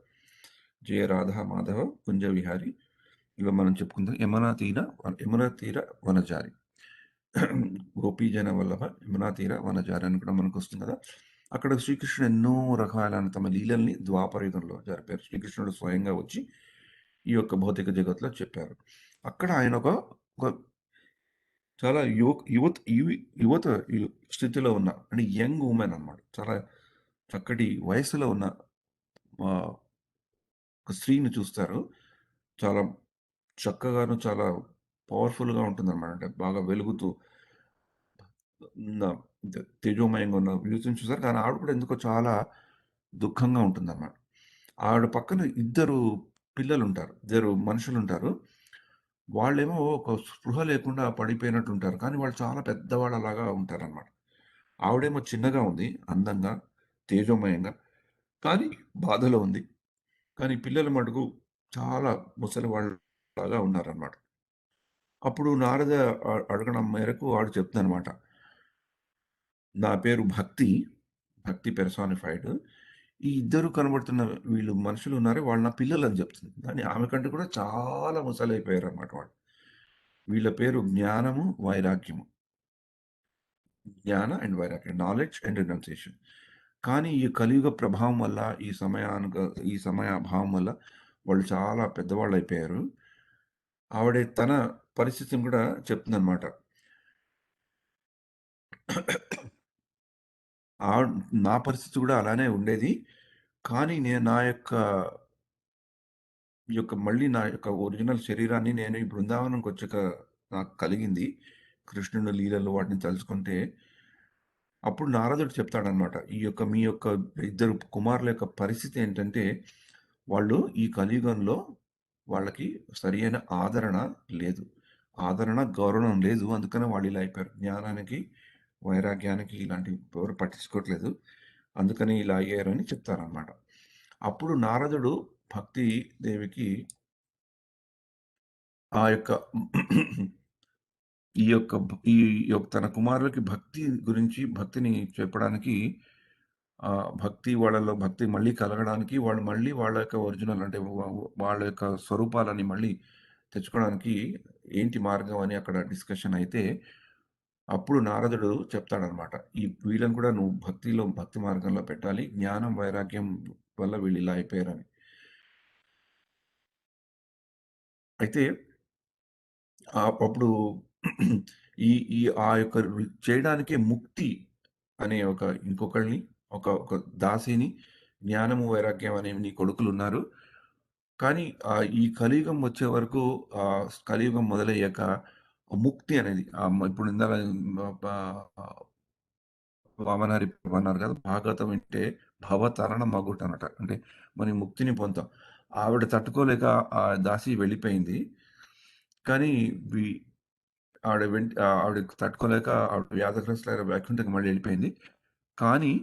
[SPEAKER 1] జయ రాధా మాధవ కుంజ విహారి. ఇలా మనం చెప్పుకుందాం, యమునా తీర వనజారి, గోపీజన వల్లభ యమునా తీర వనజారి అని కూడా మనకు వస్తుంది కదా. అక్కడ శ్రీకృష్ణుడు ఎన్నో రకాలైన తమ లీలల్ని ద్వాపరయుగంలో జరిపారు. శ్రీకృష్ణుడు స్వయంగా వచ్చి ఈ యొక్క భౌతిక జగత్తులో చెప్పారు. అక్కడ ఆయన ఒక చాలా యువత స్థితిలో ఉన్న, అంటే యంగ్ ఉమెన్ అన్నమాట, చాలా చక్కటి వయసులో ఉన్న ఒక స్త్రీని చూస్తారు. చాలా చక్కగాను చాలా పవర్ఫుల్గా ఉంటుందన్నమాట. అంటే బాగా వెలుగుతూ తేజోమయంగా ఉన్న యూత్ని చూస్తారు. కానీ ఆవిడ కూడా ఎందుకో చాలా దుఃఖంగా ఉంటుందన్నమాట. ఆవిడ పక్కన ఇద్దరు పిల్లలుంటారు. ఇద్దరు మనుషులుంటారు. వాళ్ళేమో ఒక స్పృహ లేకుండా పడిపోయినట్టుంటారు. కానీ వాళ్ళు చాలా పెద్దవాళ్ళలాగా ఉంటారనమాట. ఆవిడేమో చిన్నగా ఉంది. అందంగా, తేజోమయంగా. కానీ బాధలో ఉంది. కానీ పిల్లలు మటుకు చాలా ముసలివాళ్ళలాగా ఉన్నారనమాట. అప్పుడు నారద అడగడం మేరకు ఆవిడ చెప్తుందనమాట. నా పేరు భక్తి. భక్తి పెర్సానిఫైడ్. ఈ ఇద్దరు కనబడుతున్న వీళ్ళు మనుషులున్నారే వాళ్ళు నా పిల్లలని చెప్తుంది. కానీ ఆమె కంటే కూడా చాలా ముసలైపోయారనమాట వాళ్ళు. వీళ్ళ పేరు జ్ఞానము, వైరాగ్యము. జ్ఞాన అండ్ వైరాగ్యం. Knowledge and renunciation. కానీ ఈ కలియుగ ప్రభావం వల్ల, ఈ సమయ అభావం వల్ల వాళ్ళు చాలా పెద్దవాళ్ళైపోయారు. ఆవిడ తన పరిస్థితిని కూడా చెప్తుందనమాట. నా పరిస్థితి కూడా అలానే ఉండేది. కానీ నేను మళ్ళీ నా యొక్క ఒరిజినల్ శరీరాన్ని నేను ఈ బృందావనంకొచ్చాక నాకు కలిగింది. కృష్ణుని లీలలు వాటిని తలుచుకుంటే, అప్పుడు నారదుడు చెప్తాడనమాట. మీ యొక్క ఇద్దరు కుమారుల యొక్క పరిస్థితి ఏంటంటే, వాళ్ళు ఈ కలియుగంలో వాళ్ళకి సరియైన ఆదరణ లేదు. ఆదరణ, గౌరవం లేదు. అందుకనే వాళ్ళు ఇలా అయిపోయారు. జ్ఞానానికి, వైరాగ్యానికి ఇలాంటివి ఎవరు పట్టించుకోవట్లేదు. అందుకని ఇలా అయ్యారని చెప్తారనమాట. అప్పుడు నారదుడు భక్తి దేవికి ఆ యొక్క ఈ యొక్క తన కుమారులకి భక్తి గురించి భక్తిని చెప్పడానికి వాళ్ళలో భక్తి మళ్ళీ కలగడానికి వాళ్ళు మళ్ళీ వాళ్ళ యొక్క ఒరిజినల్ అంటే వాళ్ళ యొక్క స్వరూపాలని మళ్ళీ తెచ్చుకోవడానికి ఏంటి మార్గం అని అక్కడ డిస్కషన్ అయితే అప్పుడు నారదుడు చెప్తాడనమాట. వీళ్ళని కూడా నువ్వు భక్తి మార్గంలో పెట్టాలి. జ్ఞానం, వైరాగ్యం వల్ల వీళ్ళు ఇలా అయిపోయారని. అయితే అప్పుడు ఆ యొక్క చేయడానికే ముక్తి అనే ఇంకొకళ్ళని ఒక దాసిని, జ్ఞానము, వైరాగ్యం అనే నీ కొడుకులున్నారు. కానీ ఈ కలియుగం వచ్చే వరకు కలియుగం మొదలయ్యాక ముక్తి అనేది ఇప్పుడు ఇందాక వామనహరి అన్నారు కదా! భాగవతం వింటే భవతరణ మగుటనట. అంటే మనం ముక్తిని పొందుతాం. ఆవిడ తట్టుకోలేక ఆ దాసి వెళ్ళిపోయింది. కానీ వి ఆవిడ తట్టుకోలేక ఆవిడ వ్యాధిగ్రస్తులైన వైకుంఠంకి మళ్ళీ వెళ్ళిపోయింది. కానీ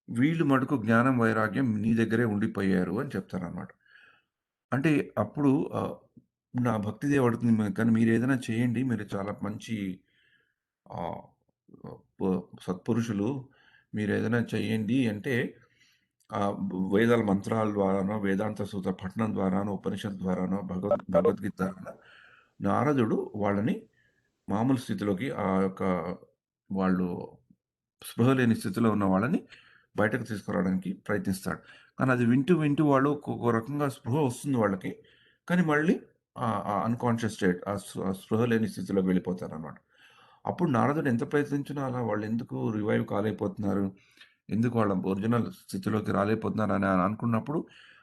[SPEAKER 1] వీళ్ళు మటుకు జ్ఞానం, వైరాగ్యం నీ దగ్గరే ఉండిపోయారు అని చెప్తారనమాట. అంటే అప్పుడు నా భక్తిదేవి అడుగుతుంది కానీ మీరేదైనా చేయండి. మీరు చాలా మంచి ఆహ్, సత్పురుషులు. మీరేదైనా చేయండి అంటే వేదాల మంత్రాల ద్వారానో, వేదాంత సూత్ర పఠనం ద్వారానో, ఉపనిషత్ ద్వారానో, భగవద్గీత ద్వారానో నారదుడు వాళ్ళని మామూలు స్థితిలోకి వాళ్ళు స్పృహ లేని స్థితిలో ఉన్న వాళ్ళని బయటకు తీసుకురావడానికి ప్రయత్నిస్తాడు. కానీ అది వింటూ వాళ్ళు ఒక రకంగా స్పృహ వస్తుంది వాళ్ళకి. కానీ మళ్ళీ అన్‌కాన్షియస్ స్టేట్ ఆ స్పృహ లేని స్థితిలోకి వెళ్ళిపోతారనమాట. అప్పుడు నారదుడు ఎంత ప్రయత్నించినా అలా వాళ్ళెందుకు రివైవ్ కాలేకపోతున్నారు? ఎందుకు వాళ్ళ ఒరిజినల్ స్థితిలోకి రాలేకపోతున్నారు అని ఆయన అనుకున్నప్పుడు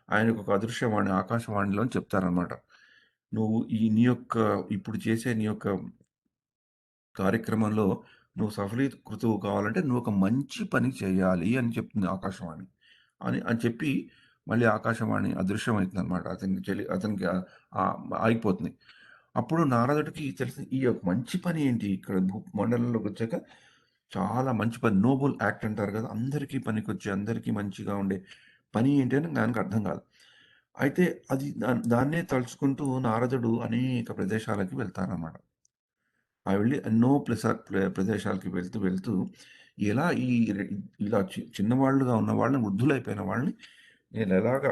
[SPEAKER 1] ఆయనకు ఒక అదృశ్యవాణి ఆకాశవాణిలోని చెప్తారనమాట. నువ్వు నీ యొక్క ఇప్పుడు చేసే నీ యొక్క కార్యక్రమంలో నువ్వు సఫలీకృతువు కావాలంటే నువ్వు ఒక మంచి పని చేయాలి అని చెప్తుంది ఆకాశవాణి. అని చెప్పి మళ్ళీ ఆకాశవాణి అదృశ్యమవుతుందనమాట. అతనికి ఆగిపోతుంది. అప్పుడు నారదుడికి తెలిసింది ఈ యొక్క మంచి పని ఏంటి? ఇక్కడ మండలంలోకొచ్చాక చాలా మంచి పని నోబుల్ యాక్ట్ అంటారు కదా! అందరికీ పనికొచ్చే, అందరికీ మంచిగా ఉండే పని ఏంటి అని ఆయనకు అర్థం కాదు. అయితే అది దాన్నే తలుచుకుంటూ నారదుడు అనేక ప్రదేశాలకి వెళ్తారనమాట. వెళ్ళి ఎన్నో ప్రదేశాలకి వెళ్తూ ఎలా ఇలా చిన్నవాళ్ళుగా ఉన్న వాళ్ళని, వృద్ధులైపోయిన వాళ్ళని నేనెలాగా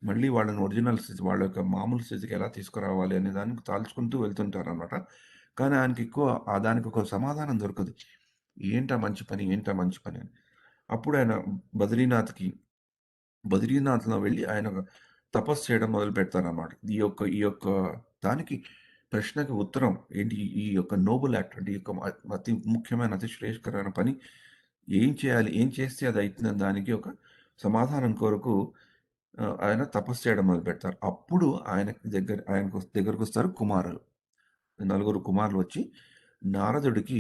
[SPEAKER 1] మళ్ళీ వాళ్ళని ఒరిజినల్ స్థితి, వాళ్ళ యొక్క మామూలు స్థితికి ఎలా తీసుకురావాలి అనే దానికి తాల్చుకుంటూ వెళ్తుంటారనమాట. కానీ ఆయనకి దానికి ఒక సమాధానం దొరకదు. ఏంటా మంచి పని? ఏంటా మంచి పని అని. అప్పుడు ఆయన బద్రీనాథ్‌లో వెళ్ళి ఆయన తపస్సు చేయడం మొదలుపెడతారనమాట. ఈ యొక్క దానికి ప్రశ్నకి ఉత్తరం ఏంటి? ఈ యొక్క నోబుల్ యాక్ట్ అంటే ఈ యొక్క అతి ముఖ్యమైన, అతి శ్రేయస్కరమైన పని ఏం చేయాలి? ఏం చేస్తే అది అయితుందని దానికి ఒక సమాధానం కొరకు ఆయన తపస్సు చేయడం మొదలుపెడతారు. అప్పుడు ఆయనకు దగ్గరకొస్తారు కుమారులు. నలుగురు కుమారులు వచ్చి నారదుడికి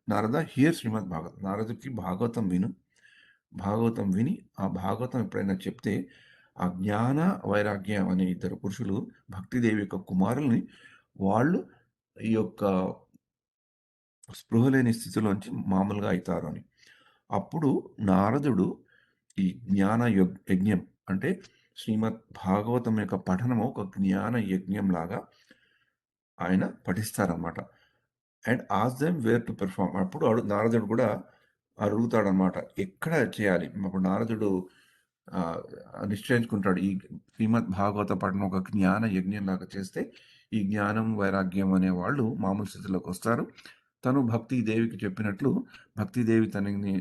[SPEAKER 1] నారద హియర్ శ్రీమద్ భాగవతం. నారదుడికి భాగవతం విను. భాగవతం విని ఆ భాగవతం ఎప్పుడైనా చెప్తే ఆ జ్ఞాన వైరాగ్యం అనే ఇద్దరు పురుషులు భక్తిదేవి యొక్క కుమారుల్ని వాళ్ళు ఈ యొక్క స్పృహ లేని స్థితిలోంచి మామూలుగా అవుతారు అని. అప్పుడు నారదుడు ఈ జ్ఞాన యజ్ఞం అంటే శ్రీమద్ భాగవతం యొక్క పఠనం ఒక జ్ఞాన యజ్ఞం లాగా ఆయన పఠిస్తారనమాట. And as them were to perform. అప్పుడు నారదుడు కూడా అడుగుతాడనమాట ఎక్కడ చేయాలి. అప్పుడు నారదుడు నిశ్చయించుకుంటాడు ఈ శ్రీమద్ భాగవత పఠనం ఒక జ్ఞాన యజ్ఞం లాగా చేస్తే ఈ జ్ఞానం వైరాగ్యం అనే వాళ్ళు మామూలు స్థితిలోకి వస్తారు. తను భక్తిదేవికి చెప్పినట్లు భక్తిదేవి తనని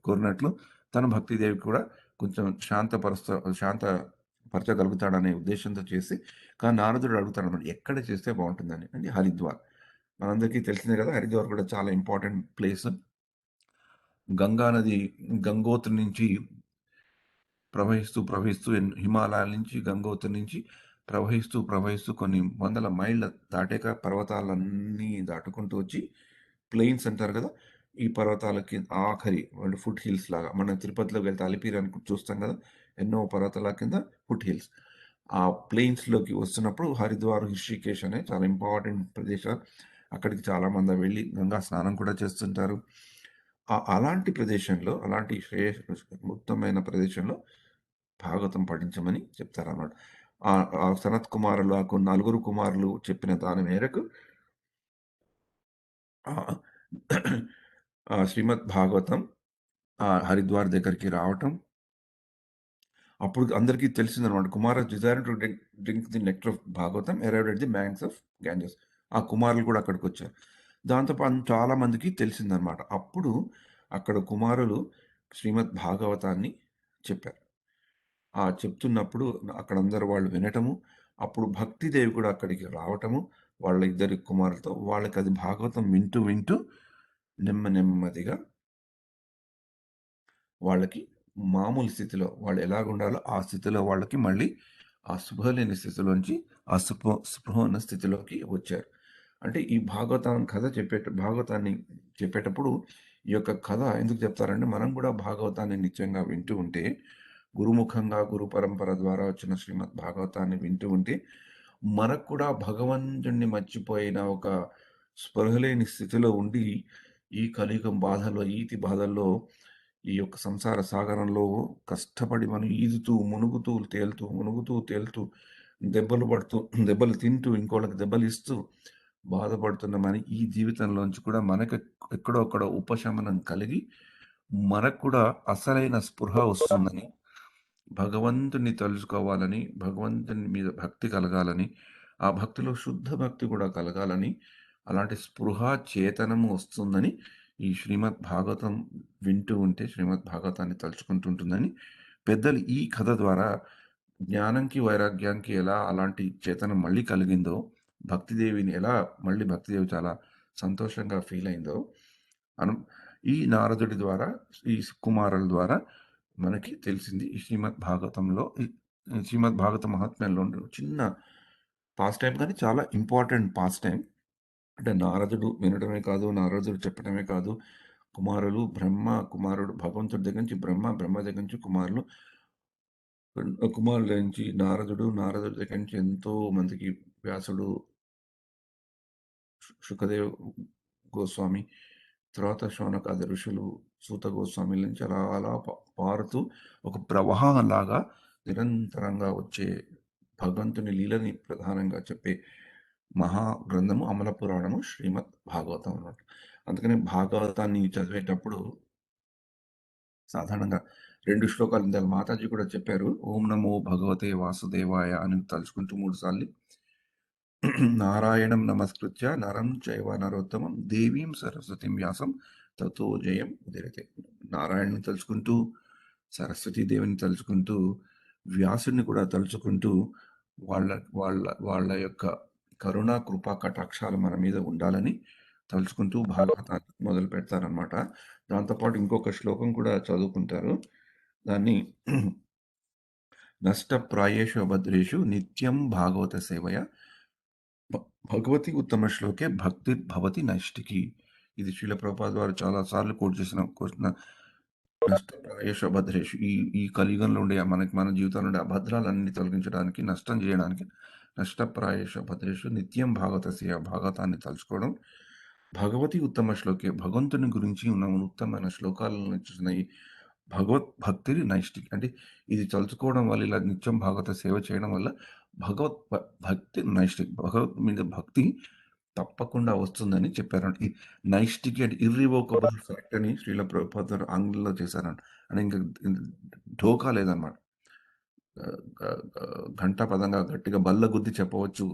[SPEAKER 1] కోరినట్లు తను భక్తిదేవికి కూడా కొంచెం శాంతపరచగలుగుతాడనే ఉద్దేశంతో చేసి కానీ నారదుడు అడుగుతాడు అన్నమాట ఎక్కడ చేస్తే బాగుంటుందని. అంటే హరిద్వార్. మనందరికీ తెలిసిందే కదా, హరిద్వార్ కూడా చాలా ఇంపార్టెంట్ ప్లేస్. గంగా నది గంగోత్రి నుంచి ప్రవహిస్తూ హిమాలయాల నుంచి గంగోత్రి నుంచి ప్రవహిస్తూ కొన్ని వందల మైళ్ళ దాటాక పర్వతాలన్నీ దాటుకుంటూ వచ్చి ప్లెయిన్స్ అంటారు కదా, ఈ పర్వతాలకి ఆఖరి వాళ్ళు ఫుట్ హిల్స్ లాగా. మన తిరుపతిలోకి వెళ్తే అలిపిరి అని చూస్తాం కదా, ఎన్నో పర్వతాల కింద ఫుట్ హిల్స్. ఆ ప్లెయిన్స్లోకి వస్తున్నప్పుడు హరిద్వార్, ఋషికేశ్ అనే చాలా ఇంపార్టెంట్ ప్రదేశాలు. అక్కడికి చాలామంది వెళ్ళి గంగా స్నానం కూడా చేస్తుంటారు. అలాంటి ప్రదేశంలో అలాంటి ఉత్తమమైన ప్రదేశంలో భాగవతం పఠించమని చెప్తారన్నమాట. ఆ సనత్ కుమారులు ఆ నలుగురు కుమారులు చెప్పిన దాని మేరకు శ్రీమద్ భాగవతం హరిద్వార్ దగ్గరికి రావటం. అప్పుడు అందరికీ తెలిసిందనమాట. Kumaras desire to drink the nectar of Bhagavatam arrived at the banks of Ganges. ఆ కుమారులు కూడా అక్కడికి వచ్చారు. దాంతో చాలా మందికి తెలిసిందనమాట. అప్పుడు అక్కడ కుమారులు శ్రీమద్ భాగవతాన్ని చెప్పారు. చెప్తున్నప్పుడు అక్కడ అందరూ వాళ్ళు వినటము, అప్పుడు భక్తిదేవి కూడా అక్కడికి రావటము వాళ్ళ ఇద్దరి కుమారులతో. వాళ్ళకి అది భాగవతం వింటూ నెమ్మదిగా వాళ్ళకి మామూలు స్థితిలో వాళ్ళు ఎలాగుండాలో ఆ స్థితిలో వాళ్ళకి మళ్ళీ ఆ స్పృహ లేని స్థితిలోంచి ఆ స్పృహ ఉన్న స్థితిలోకి వచ్చారు. అంటే ఈ భాగవతాన్ని చెప్పేటప్పుడు ఈ యొక్క కథ ఎందుకు చెప్తారంటే మనం కూడా భాగవతాన్ని నిత్యంగా వింటూ ఉంటే, గురుముఖంగా గురు పరంపర ద్వారా వచ్చిన శ్రీమద్ భాగవతాన్ని వింటూ ఉంటే మనకు కూడా భగవంతుణ్ణి మర్చిపోయిన ఒక స్పృహలేని స్థితిలో ఉండి ఈ కలియుగం బాధల్లో ఈతి బాధల్లో ఈ యొక్క సంసార సాగరంలో కష్టపడి మనం ఈదుతూ మునుగుతూ తేలుతూ దెబ్బలు తింటూ ఇంకోళ్ళకి దెబ్బలు ఇస్తూ బాధపడుతున్న మన ఈ జీవితంలోంచి కూడా మనకు ఎక్కడొక్కడ ఉపశమనం కలిగి మనకు కూడా అసలైన స్పృహ వస్తుందని, భగవంతుని తలుచుకోవాలని, భగవంతుని మీద భక్తి కలగాలని, ఆ భక్తిలో శుద్ధ భక్తి కూడా కలగాలని, అలాంటి స్పృహ చేతనము వస్తుందని ఈ శ్రీమద్ భాగవతం వింటూ ఉంటే శ్రీమద్ భాగవతాన్ని తలుచుకుంటుంటుందని పెద్దలు ఈ కథ ద్వారా జ్ఞానంకి వైరాగ్యానికి ఎలా అలాంటి చేతనం మళ్ళీ కలిగిందో, భక్తిదేవిని ఎలా మళ్ళీ భక్తిదేవి చాలా సంతోషంగా ఫీల్ అయిందో ఈ నారదుడి ద్వారా ఈ కుమారుల ద్వారా మనకి తెలిసింది. ఈ శ్రీమద్ భాగవతంలో శ్రీమద్ భాగవత మహాత్మ్యంలో చిన్న పాస్ టైం, కానీ చాలా ఇంపార్టెంట్ పాస్ టైం. అంటే నారదుడు వినడమే కాదు, నారదుడు చెప్పడమే కాదు, కుమారుడు భగవంతుడి దగ్గర నుంచి బ్రహ్మ దగ్గర నుంచి కుమారుల నుంచి నారదుడి దగ్గర నుంచి ఎంతో మందికి వ్యాసుడు, శుకదేవ్ గోస్వామి, తర్వాత శౌనకాది ఋషులు, సూత గోస్వామి నుంచి అలా పారుతూ ఒక ప్రవాహం లాగా నిరంతరంగా వచ్చే భగవంతుని లీలని ప్రధానంగా చెప్పే మహాగ్రంథము అమల పురాణము శ్రీమద్ భాగవతం అన్నమాట. అందుకని భాగవతాన్ని చదివేటప్పుడు సాధారణంగా 2 శ్లోకాలు ఇందాక మాతాజీ కూడా చెప్పారు. ఓం నమో భగవతే వాసుదేవాయ అని తలుచుకుంటూ 3 సార్లు నారాయణం నమస్కృత్య నరం చైవ నరోత్తమం దేవీం సరస్వతిం వ్యాసం తతో జయం ఉదిరతే. నారాయణని తలుచుకుంటూ, సరస్వతీ దేవిని తలుచుకుంటూ, వ్యాసుని కూడా తలుచుకుంటూ వాళ్ళ యొక్క కరుణా కృపా కటాక్షాలు మన మీద ఉండాలని తలుచుకుంటూ భాగవతాన్ని మొదలు పెడతారనమాట. దాంతోపాటు ఇంకొక శ్లోకం కూడా చదువుకుంటారు. దాన్ని నష్టప్రాయేషు అభద్రేషు నిత్యం భాగవత సేవయ భగవతి ఉత్తమ శ్లోకే భక్తి భవతి నైష్టికి. ఇది శ్రీల ప్రభుపాద వారు చాలా సార్లు కోట్ చేసిన నష్టప్రాయేషు అభద్రేషు. ఈ ఈ కలియుగంలో ఉండే మన జీవితంలో ఉండే అభద్రాలన్నీ తొలగించడానికి, నష్టం చేయడానికి నష్టప్రాయేషు అభద్రేషు నిత్యం భాగవతస్య భాగవతాన్ని తలుచుకోవడం. భగవతి ఉత్తమ శ్లోకే భగవంతుని గురించి ఉన్న ఉత్తమమైన శ్లోకాలను చూసిన ఈ భక్తిని నైష్టిక్ అంటే ఇది తలుచుకోవడం వల్ల ఇలా నిత్యం భాగవత సేవ చేయడం వల్ల భక్తి నైష్టిక్ భగవత్ మీద భక్తి తప్పకుండా వస్తుందని చెప్పారంట. ఈ నైష్టిక్ అండ్ ఇర్రివోకబుల్ ఫ్యాక్ట్ అని శ్రీల ప్రభుపాద ఆంగ్లంలో చేశారంట. అంటే ఇంకా ఢోకా లేదనమాట. ఘంటా పదంగా గట్టిగా బల్ల గుద్ది చెప్పవచ్చు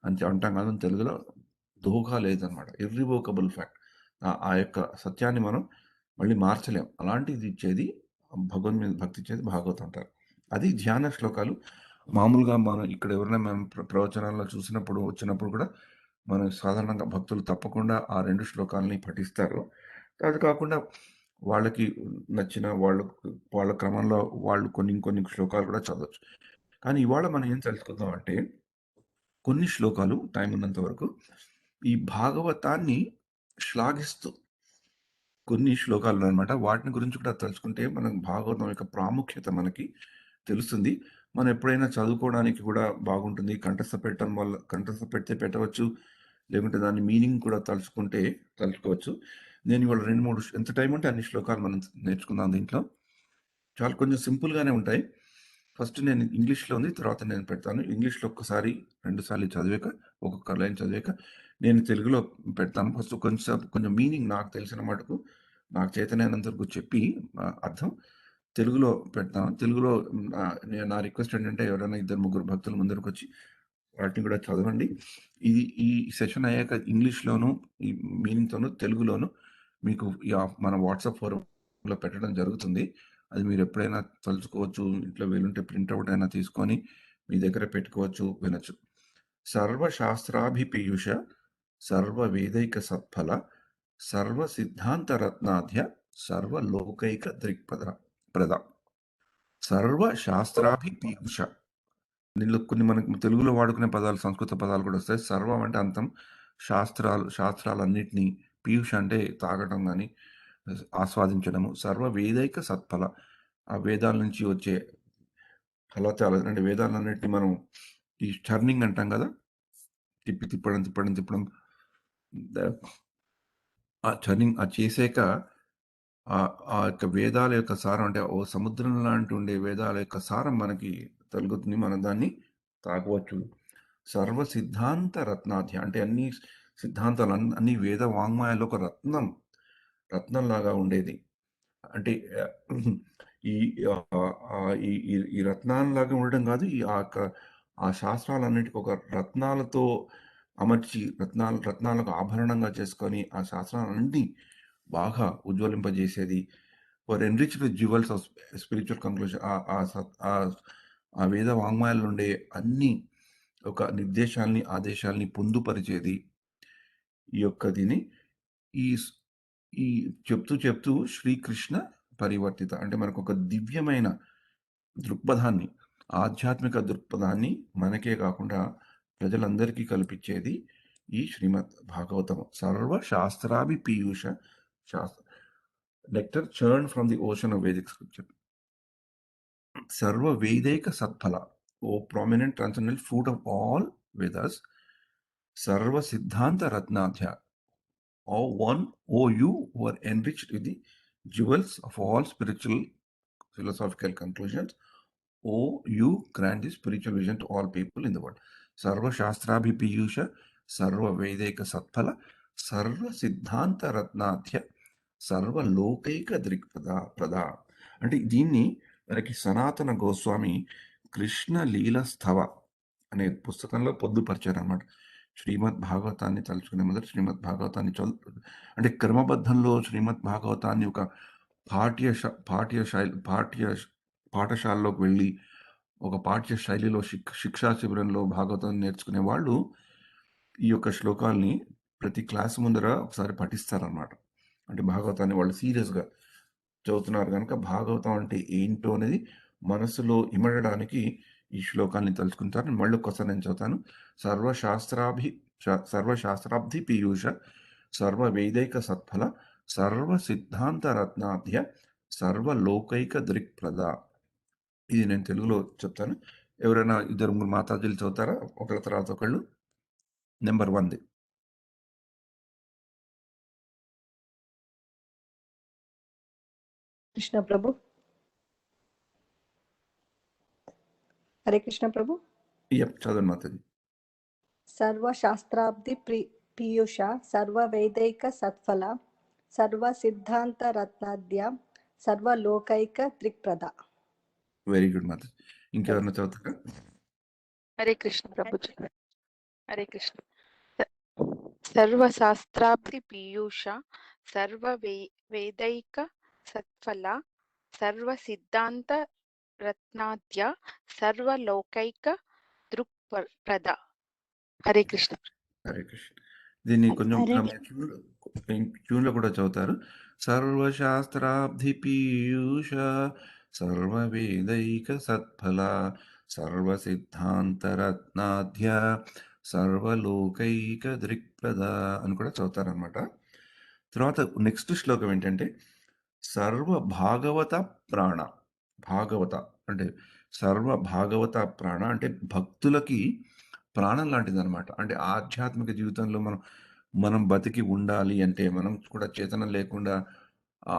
[SPEAKER 1] అని అంటాం కాదు, తెలుగులో ధోకా లేదనమాట. Irrevocable fact. ఆ యొక్క సత్యాన్ని మనం మళ్ళీ మార్చలేం. అలాంటిది ఇచ్చేది భగవన్ మీద భక్తి ఇచ్చేది భాగవతం అంటారు. అది ధ్యాన శ్లోకాలు. మామూలుగా మనం ఇక్కడ ఎవరైనా మనం ప్రవచనాల్లో చూసినప్పుడు వచ్చినప్పుడు కూడా మనం సాధారణంగా భక్తులు తప్పకుండా ఆ 2 శ్లోకాలని పఠిస్తారు. అది కాకుండా వాళ్ళకి నచ్చిన వాళ్ళ క్రమంలో వాళ్ళు కొన్ని శ్లోకాలు కూడా చదవచ్చు. కానీ ఇవాళ మనం ఏం తెలుసుకుందాం అంటే కొన్ని శ్లోకాలు టైం ఉన్నంత వరకు ఈ భాగవతాన్ని శ్లాఘిస్తూ కొన్ని శ్లోకాలు అనమాట. వాటిని గురించి కూడా తెలుసుకుంటే మనం భాగవతం యొక్క ప్రాముఖ్యత మనకి తెలుస్తుంది. మనం ఎప్పుడైనా చదువుకోవడానికి కూడా బాగుంటుంది. కంఠస్థ పెడితే పెట్టవచ్చు. లేకుంటే దాని మీనింగ్ కూడా తలుచుకోవచ్చు. నేను ఇవాళ 2, 3 ఎంత టైం ఉంటే అన్ని శ్లోకాలు మనం నేర్చుకుందాం దీంట్లో. చాలా కొంచెం సింపుల్‌గానే ఉంటాయి. ఫస్ట్ నేను ఇంగ్లీష్‌లో ఉంది. తర్వాత నేను పెడతాను. ఇంగ్లీష్‌లో ఒక్కసారి, 2 సార్లు చదివాక, ఒక్కొక్క లైన్ చదివాక నేను తెలుగులో పెడతాను. ఫస్ట్ కొంచెం మీనింగ్ నాకు తెలిసిన మటుకు నాకు చేతనైనంత వరకు చెప్పి అర్థం తెలుగులో పెడతాను. తెలుగులో నా రిక్వెస్ట్ ఏంటంటే ఎవరైనా 2, 3 భక్తులు ముందరకొచ్చి వాటిని కూడా చదవండి. ఈ సెషన్ అయ్యాక ఇంగ్లీష్‌లోను, ఈ మీనింగ్‌తోను, తెలుగులోను మీకు మన వాట్సాప్ ఫోరంలో పెట్టడం జరుగుతుంది. అది మీరు ఎప్పుడైనా తలుచుకోవచ్చు. ఇంట్లో వీలుంటే ప్రింట్‌ఔట్ అయినా తీసుకొని మీ దగ్గర పెట్టుకోవచ్చు, వినొచ్చు. సర్వశాస్త్రాభిపీయూష సర్వవేదైక సత్ఫల సర్వ సిద్ధాంత రత్నాధ్య సర్వలోకైక ప్రద సర్వశాస్త్రాభిపీయూష. దీనిలో కొన్ని మనకు తెలుగులో వాడుకునే పదాలు సంస్కృత పదాలు కూడా వస్తాయి. సర్వం అంటే అంతం, శాస్త్రాలన్నిటినీ, పీయూష అంటే తాగడం కానీ ఆస్వాదించడము, సర్వ వేదైక సత్ఫల ఆ వేదాల నుంచి వచ్చే ఫలితాలు అంటే వేదాలన్నిటిని మనం ఈ టర్నింగ్ అంటాం కదా, తిప్పడం ఆ టర్నింగ్ చేసాక ఆ యొక్క వేదాల యొక్క సారం అంటే ఓ సముద్రం లాంటి ఉండే వేదాల యొక్క సారం మనకి తగులుతుంది. మనం దాన్ని తాగవచ్చు. సర్వ సిద్ధాంత రత్నాధ్య అంటే అన్ని సిద్ధాంతాలు అన్ని వేద వాంగ్మయాల్లో ఒక రత్నంలాగా ఉండేది. అంటే ఈ ఈ రత్నాల్లాగా ఉండడం కాదు, ఆ శాస్త్రాలన్నిటికీ ఒక రత్నాలతో అమర్చి రత్నాలకు ఆభరణంగా చేసుకొని ఆ శాస్త్రాలన్నీ బాగా ఉజ్వలింపజేసేది. For enriched jewels of spiritual conclusion. ఆ వేద వాంగ్మయాల్లో ఉండే అన్ని ఒక నిర్దేశాల్ని, ఆదేశాల్ని పొందుపరిచేది ఈ యొక్క దీని ఈ చెప్తూ శ్రీకృష్ణ పరివర్తిత అంటే మనకు ఒక దివ్యమైన దృక్పథాన్ని, ఆధ్యాత్మిక దృక్పథాన్ని మనకే కాకుండా ప్రజలందరికీ కల్పించేది ఈ శ్రీమద్ భాగవతం. సర్వ శాస్త్రాభిపీయూష nectar churned from the ocean of Vedic scripture. Sarva Vedika Satphala, O prominent transcendental fruit of all Vedas. Sarva Siddhanta Ratnadhya, O you who are enriched with the jewels of all spiritual philosophical conclusions. O you grant the spiritual vision to all people in the world. Sarva Shastrabhipiyusha, Sarva Vedika Satphala, Sarva Siddhanta Ratnadhya, సర్వలోకైక ప్రద. అంటే దీన్ని మనకి సనాతన గోస్వామి కృష్ణ లీలస్థవ అనే పుస్తకంలో పొందుపరిచారనమాట. శ్రీమద్ భాగవతాన్ని తలుచుకునే మొదట శ్రీమద్ భాగవతాన్ని అంటే క్రమబద్ధంలో శ్రీమద్ భాగవతాన్ని ఒక పాఠశాలలోకి వెళ్ళి ఒక పాఠ్య శైలిలో శిక్షా శిబిరంలో భాగవతాన్ని నేర్చుకునే వాళ్ళు ఈ యొక్క శ్లోకాల్ని ప్రతి క్లాస్ ముందర ఒకసారి పఠిస్తారనమాట. అంటే భాగవతాన్ని వాళ్ళు సీరియస్గా చదువుతున్నారు కనుక భాగవతం అంటే ఏంటో అనేది మనసులో ఇమడడానికి ఈ శ్లోకాన్ని తలుచుకుంటారు. మళ్ళీ ఒక్కసారి నేను చదువుతాను. సర్వశాస్త్రాబ్ధి పీయూష సర్వ వేదైక సత్ఫల సర్వ సిద్ధాంత రత్నాధ్య సర్వలోకైక దృక్ప్రద. ఇది నేను తెలుగులో చెప్తాను. ఎవరైనా ఇద్దరు ముగ్గురు మాతాజీలు చదువుతారా ఒకళ్ళ తర్వాత ఒకళ్ళు? నెంబర్ 1ది.
[SPEAKER 8] కృష్ణ ప్రభు. హరే కృష్ణ ప్రభు.
[SPEAKER 1] చదవండి మాతాజీ.
[SPEAKER 8] సర్వశాస్త్రాబ్ది పీయూష సర్వవేదైక సత్ఫల సర్వ సిద్ధాంత రత్నాద్య సర్వలోకైక దృక్ప్రద.
[SPEAKER 1] వెరీ గుడ్ మాతాజీ. ఇంకెవరైనా చదువుతారా?
[SPEAKER 9] హరే కృష్ణ ప్రభుజీ. హరే కృష్ణ. సర్వశాస్త్రాబ్ది పీయూష సర్వ వేదైక సత్ఫల సర్వ సిద్ధాంత రత్నాద్య సర్వలోకైక దృక్ప్రద. హరే కృష్ణ.
[SPEAKER 1] హరే కృష్ణ. దీన్ని కొంచెం
[SPEAKER 4] హరే
[SPEAKER 1] ట్యూన్లో కూడా చదువుతారు. సర్వశాస్త్రాబ్ధి పీయూష సర్వవేదైక సత్ఫల సర్వ సిద్ధాంతరత్నాధ్య సర్వలోకైక దృక్ప్రద అని కూడా చదువుతారనమాట. తర్వాత నెక్స్ట్ శ్లోకం ఏంటంటే సర్వ భాగవత ప్రాణ. భాగవత అంటే సర్వ భాగవత ప్రాణ అంటే భక్తులకి ప్రాణం లాంటిది అనమాట. అంటే ఆధ్యాత్మిక జీవితంలో మనం బతికి ఉండాలి అంటే మనం కూడా చేతనం లేకుండా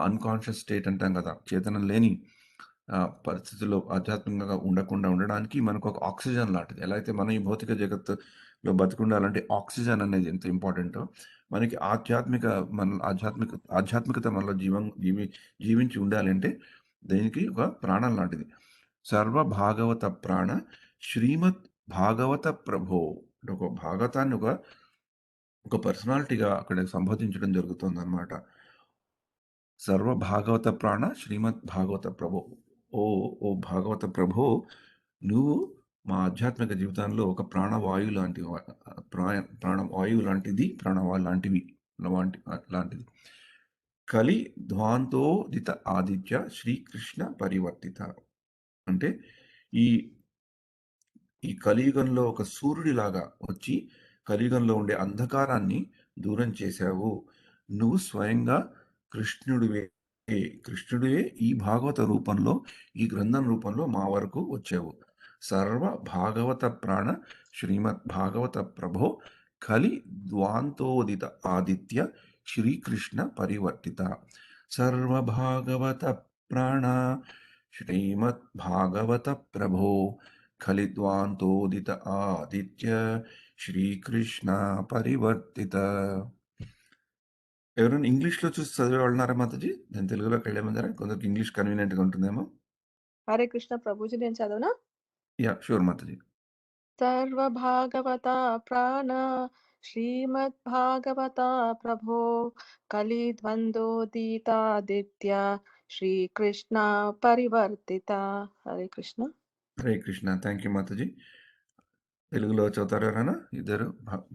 [SPEAKER 1] అన్కాన్షియస్ స్టేట్ అంటాం కదా, చేతనం లేని పరిస్థితుల్లో ఆధ్యాత్మికంగా ఉండకుండా ఉండడానికి మనకు ఒక ఆక్సిజన్ లాంటిది. ఎలా అయితే మనం ఈ భౌతిక జగత్తులో బతికుండాలంటే ఆక్సిజన్ అనేది ఎంత ఇంపార్టెంటో మనకి ఆధ్యాత్మికత మనలో జీవించి ఉండాలి అంటే దీనికి ఒక ప్రాణం లాంటిది. సర్వ భాగవత ప్రాణ శ్రీమద్ భాగవత ప్రభో అంటే ఒక భాగవతాన్ని ఒక పర్సనాలిటీగా అక్కడ సంబోధించడం జరుగుతుంది అనమాట. సర్వ భాగవత ప్రాణ శ్రీమద్ భాగవత ప్రభో. ఓ భాగవత ప్రభో, నువ్వు మా ఆధ్యాత్మిక జీవితంలో ఒక ప్రాణవాయువు లాంటి ప్రాణవాయువు లాంటిది, ప్రాణవాయు లాంటిది. కలి ధ్వాంతోదిత ఆదిత్య శ్రీకృష్ణ పరివర్తిత. అంటే ఈ కలియుగంలో ఒక సూర్యుడిలాగా వచ్చి కలియుగంలో ఉండే అంధకారాన్ని దూరం చేశావు. నువ్వు స్వయంగా కృష్ణుడివే ఈ భాగవత రూపంలో, ఈ గ్రంథం రూపంలో మా వరకు వచ్చావు. సర్వ భాగవత ప్రాణ శ్రీమద్ భాగవత ప్రభో కలి ద్వాంతోదిత ఆదిత్య శ్రీకృష్ణ పరివర్తిత. సర్వ భాగవత ప్రాణ శ్రీమద్ భాగవత ప్రభో కలిద్వాంతోదిత ఆదిత్య శ్రీకృష్ణ పరివర్తిత. ఎవరైనా ఇంగ్లీష్లో చూసి చదివే వాళ్ళన్నారా మాతాజీ? నేను తెలుగులోకి వెళ్ళేమంటారా? కొందరికి ఇంగ్లీష్ కన్వీనియంట్గా ఉంటుందేమో.
[SPEAKER 8] హరే కృష్ణ ప్రభుజీ. నేను చదవనా?
[SPEAKER 1] షూర్ మాతాజీ.
[SPEAKER 8] సర్వ భాగవత ప్రాణ శ్రీమద్ భాగవత ప్రభో కలి ద్వంద్వోదితాదిత్య శ్రీకృష్ణ పరివర్తిత. హరే కృష్ణ.
[SPEAKER 1] హరే కృష్ణ. థ్యాంక్ యూ మాతాజీ. తెలుగులో చదువుతారు ఎవరైనా ఇద్దరు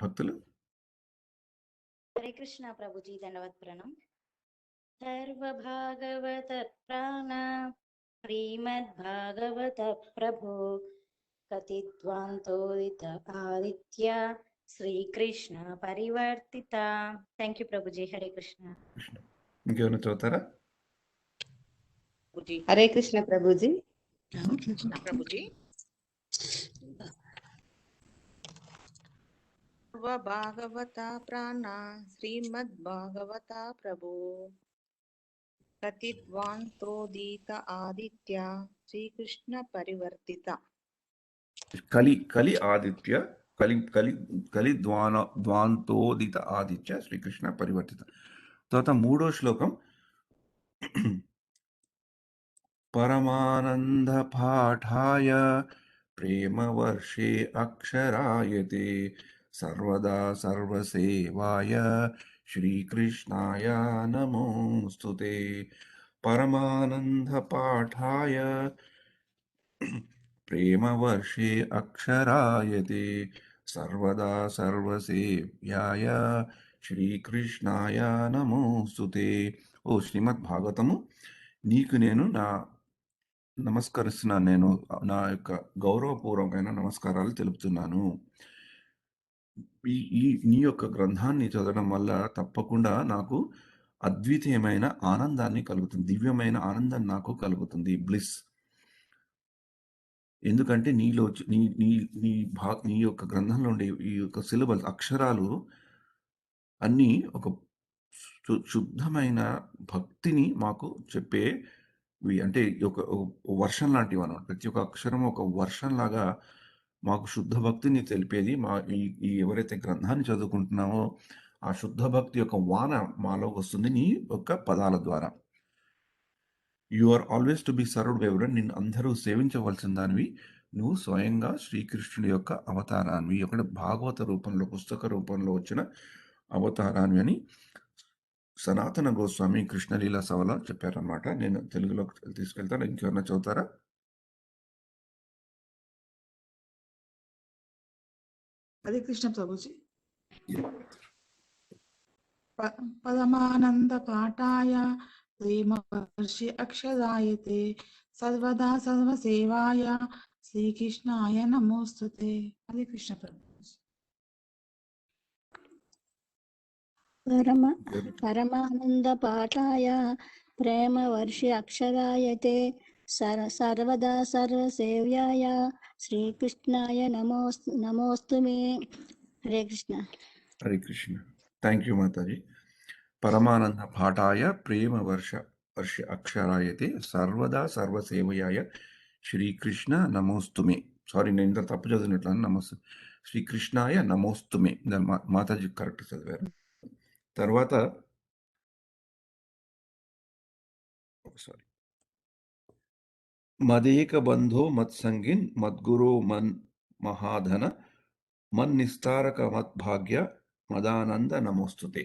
[SPEAKER 1] భక్తులు?
[SPEAKER 2] హరే కృష్ణ ప్రభుజీ. దండవత్ ప్రణం. సర్వభాగవత ప్రాణ శ్రీమద్ భాగవత ప్రభో కతిద్వాంతోదిత ఆదిత్య శ్రీకృష్ణ పరివర్తిత. Thank you Prabhuji. హరే కృష్ణ.
[SPEAKER 1] ఇంకేమైనా చదువుతారా?
[SPEAKER 10] హరే కృష్ణ ప్రభుజీ.
[SPEAKER 9] భాగవత ప్రాణ శ్రీమద్ భాగవత ప్రభు కతిద్వాంతోదిత ఆదిత్య శ్రీకృష్ణ పరివర్తిత.
[SPEAKER 1] కలి ఆదిత్య కలి ద్వాంతోదిత ఆదిత్య శ్రీకృష్ణ పరివర్తిత. తర్వాత 3వ శ్లోకం పరమానంద పాఠాయ ప్రేమ వర్షే అక్షరాయతే సర్వదా సర్వసేవాయ శ్రీకృష్ణాయ నమోస్తుతే. పరమానంద పాఠాయ ప్రేమ వర్షే అక్షరాయతే సర్వదా సర్వసేవ్యాయ శ్రీకృష్ణాయ నమోస్తుతే. ఓ శ్రీమద్ భాగవతము, నీకు నేను నమస్కరిస్తున్నాను. నేను నా యొక్క గౌరవపూర్వకమైన నమస్కారాలు తెలుపుతున్నాను. నీ యొక్క గ్రంథాన్ని చదవడం వల్ల తప్పకుండా నాకు అద్వితీయమైన ఆనందాన్ని కలుగుతుంది. దివ్యమైన ఆనందం నాకు కలుగుతుంది. బ్లిస్. ఎందుకంటే నీలో నీ నీ నీ నీ యొక్క గ్రంథంలో ఉండే ఈ యొక్క సిలబస్ అక్షరాలు అన్నీ ఒక శుద్ధమైన భక్తిని మాకు చెప్పేవి. అంటే ఒక వర్షం లాంటివన్నమాట. ప్రతి ఒక్క అక్షరం ఒక వర్షంలాగా మాకు శుద్ధ భక్తిని తెలిపేది. ఈ ఎవరైతే గ్రంథాన్ని చదువుకుంటున్నామో ఆ శుద్ధ భక్తి యొక్క వాన మాలో వస్తుంది నీ యొక్క పదాల ద్వారా. You are always to be served by everyone. నిన్ను అందరూ సేవించవలసిన దానివి. నువ్వు స్వయంగా శ్రీకృష్ణుడి యొక్క అవతారానివి. ఒకటి భాగవత రూపంలో, పుస్తక రూపంలో వచ్చిన అవతారానివి అని సనాతన గోస్వామి కృష్ణలీల సభలో చెప్పారనమాట. నేను తెలుగులోకి తీసుకెళ్తాను. ఇంకెవరన్నా చదువుతారా?
[SPEAKER 10] హరే కృష్ణ ప్రభుజీ. పరమానంద పాఠాయ ప్రేమవర్షి అక్షరాయతే సర్వదా సర్వసేవాయ శ్రీకృష్ణాయ నమోస్తుతే. హరే కృష్ణ ప్రభుజీ.
[SPEAKER 4] పరమానంద పాఠాయ ప్రేమ వర్షి అక్షరాయతే సర్వదా సర్వసేవ్యాయ శ్రీకృష్ణాయ నమోస్తు మే. హరే కృష్ణ.
[SPEAKER 1] హరే కృష్ణ. థ్యాంక్ యూ మాతాజీ. పరమానంద పాఠాయ ప్రేమ వర్ష అక్షరాయతే సర్వదా సర్వసేవయాయ శ్రీకృష్ణ నమోస్తుమే. సారీ, నేను ఇంత తప్పు చదివినట్లు. నమస్తే శ్రీకృష్ణాయ నమోస్తుమే. మాతాజీ కరెక్ట్ చదివారు. తర్వాత సారీ, మదేక బంధో మత్సంగిన్ మద్గురో మన్ మహాధన మన్నిస్తారక మద్భాగ్య మదానంద నమోస్తుతే.